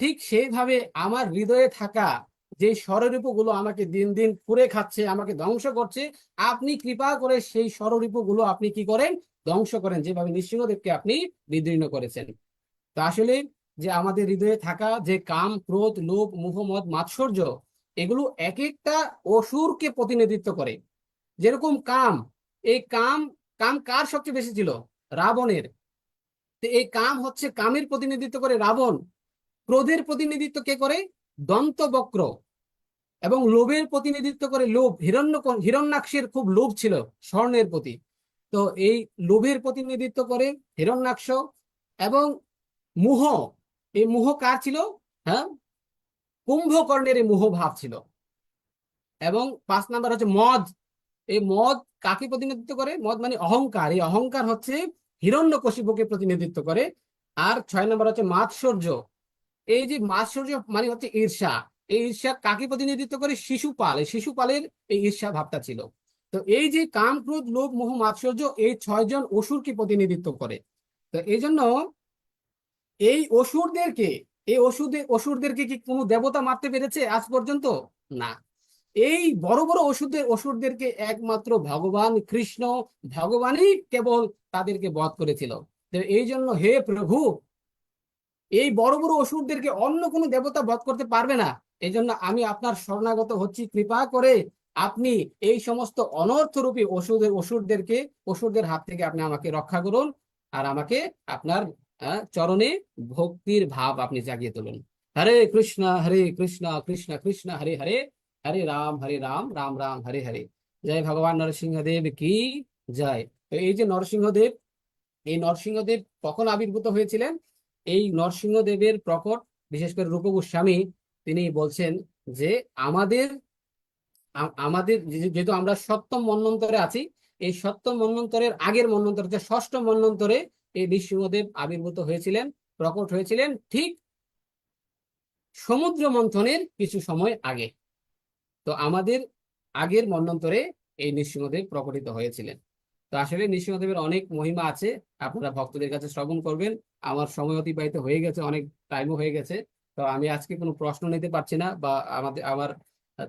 ঠিক সেইভাবে আমার হৃদয়ে থাকা যে ষড়রিপু গুলো আমাকে দিন দিন কুরে খাচ্ছে, আমাকে ধ্বংস করছে, আপনি কৃপা করে সেই ষড়রিপু গুলো আপনি কি করেন, ধ্বংস করেন, যেভাবে নৃসিংহদেবকে আপনি বিদীর্ণ করেছেন। তো আসলে যে আমাদের হৃদয়ে থাকা যে কাম, ক্রোধ, লোভ, মোহ, মদ, মাৎসর্য, এগুলো এক একটা অসুরকে প্রতিনিধিত্ব করে। যেরকম কাম, এই কাম, কাম কার সবচেয়ে বেশি ছিল? রাবণের। তো এই কাম হচ্ছে, কামের প্রতিনিধিত্ব করে রাবণ। ক্রোধের প্রতিনিধিত্ব কে করে? দন্তবক্র। এবং লোভের প্রতিনিধিত্ব করে লোভ, হিরণ্যাক্ষের খুব লোভ ছিল স্বর্ণের প্রতি। তো এই লোভের প্রতিনিধিত্ব করে হিরণ্যাক্ষ। এবং মোহ, এই মোহ কার ছিল? হ্যাঁ, কুম্ভকর্ণের এই মোহ ভাব ছিল। এবং 5 নাম্বার হচ্ছে মদ। এই মদ কাকে প্রতিনিধিত্ব করে? মদ মানে অহংকার, এই অহংকার হচ্ছে হিরণ্যকশিপুকে প্রতিনিধিত্ব করে। আর 6 নাম্বার হচ্ছে মাৎসর্য। এই যে মাৎসর্য মানে হচ্ছে ঈর্ষা। এই ঈর্ষা কাকে প্রতিনিধিত্ব করে? শিশুপাল। এই শিশুপালের এই ঈর্ষা ভাবটা ছিল। তো এই যে কাম, ক্রোধ, লোভ, মোহ, মাৎসর্য, এই 6জন অসুরকে প্রতিনিধিত্ব করে। তো এই জন্য এই অসুরদেরকে, অসুরদেরকে কি কোনো দেবতা মারতে পেরেছে আজ পর্যন্ত? না। এই বড় বড় অসুরদেরকে একমাত্র ভগবান কৃষ্ণ, ভগবানই কেবল তাদেরকে বধ করেছিল। তো এই জন্য হে প্রভু, এই বড় বড় অসুরদেরকে অন্য কোনো দেবতা বধ করতে পারবে না। এই জন্য আমি আপনার শরণাগত হচ্ছি, কৃপা করে আপনি এই সমস্ত অনর্থরূপী অসুরদের হাত থেকে আপনি আমাকে রক্ষা করুন। আর আমাকে আপনার চরণে ভক্তির ভাব আপনি জাগিয়ে তুলুন। হরে কৃষ্ণ কৃষ্ণ কৃষ্ণ হরে হরে, হরে রাম রাম রাম হরে হরে। জয় ভগবান নরসিংহদেব কি জয়। তো এই যে নরসিংহদেব, এই নরসিংহদেব কখন আবির্ভূত হয়েছিলেন? এই নরসিংহদেবের প্রকট, বিশেষ করে রূপ গোস্বামী, তিনি বলছেন যে আমাদের আমাদের যেহেতু আমরা সপ্তম মন্বন্তরে আছি, এই সপ্তম মন্বন্তরের আগের মন্বন্তর যে ষষ্ঠ মন্বন্তরে এই নৃসিংহদেব আবির্ভূত হয়েছিলেন, প্রকট হয়েছিলেন ঠিক সমুদ্র মন্থনের কিছু সময় আগে। তো আমাদের আগের মন্বন্তরে এই নৃসিংহদেব প্রকটিত হয়েছিলেন। তো আসলে নৃসিংহদেবের অনেক মহিমা আছে, আপনারা ভক্তদের কাছে শ্রবণ করবেন। আমার সময় অতিবাহিত হয়ে গেছে, অনেক টাইমও হয়ে গেছে। তো আমি আজকে কোনো প্রশ্ন নিতে পারছি না, বা আমার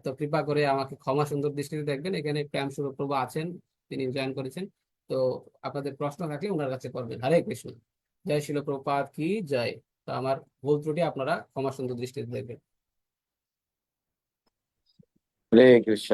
তো কৃপা করে আমাকে ক্ষমা সুন্দর দৃষ্টিতে দেখবেন। এখানে প্রেম স্বরূপ প্রভু আছেন, তিনি জয়েন করেছেন। তো আপনাদের প্রশ্ন থাকলে ওনার কাছে করবেন। হরে কৃষ্ণ। জয় শিল প্রভুপাদ কি জয়। তো আমার ভুল ত্রুটি আপনারা ক্ষমা সুন্দর দৃষ্টিতে দেখবেন। হরে কৃষ্ণ।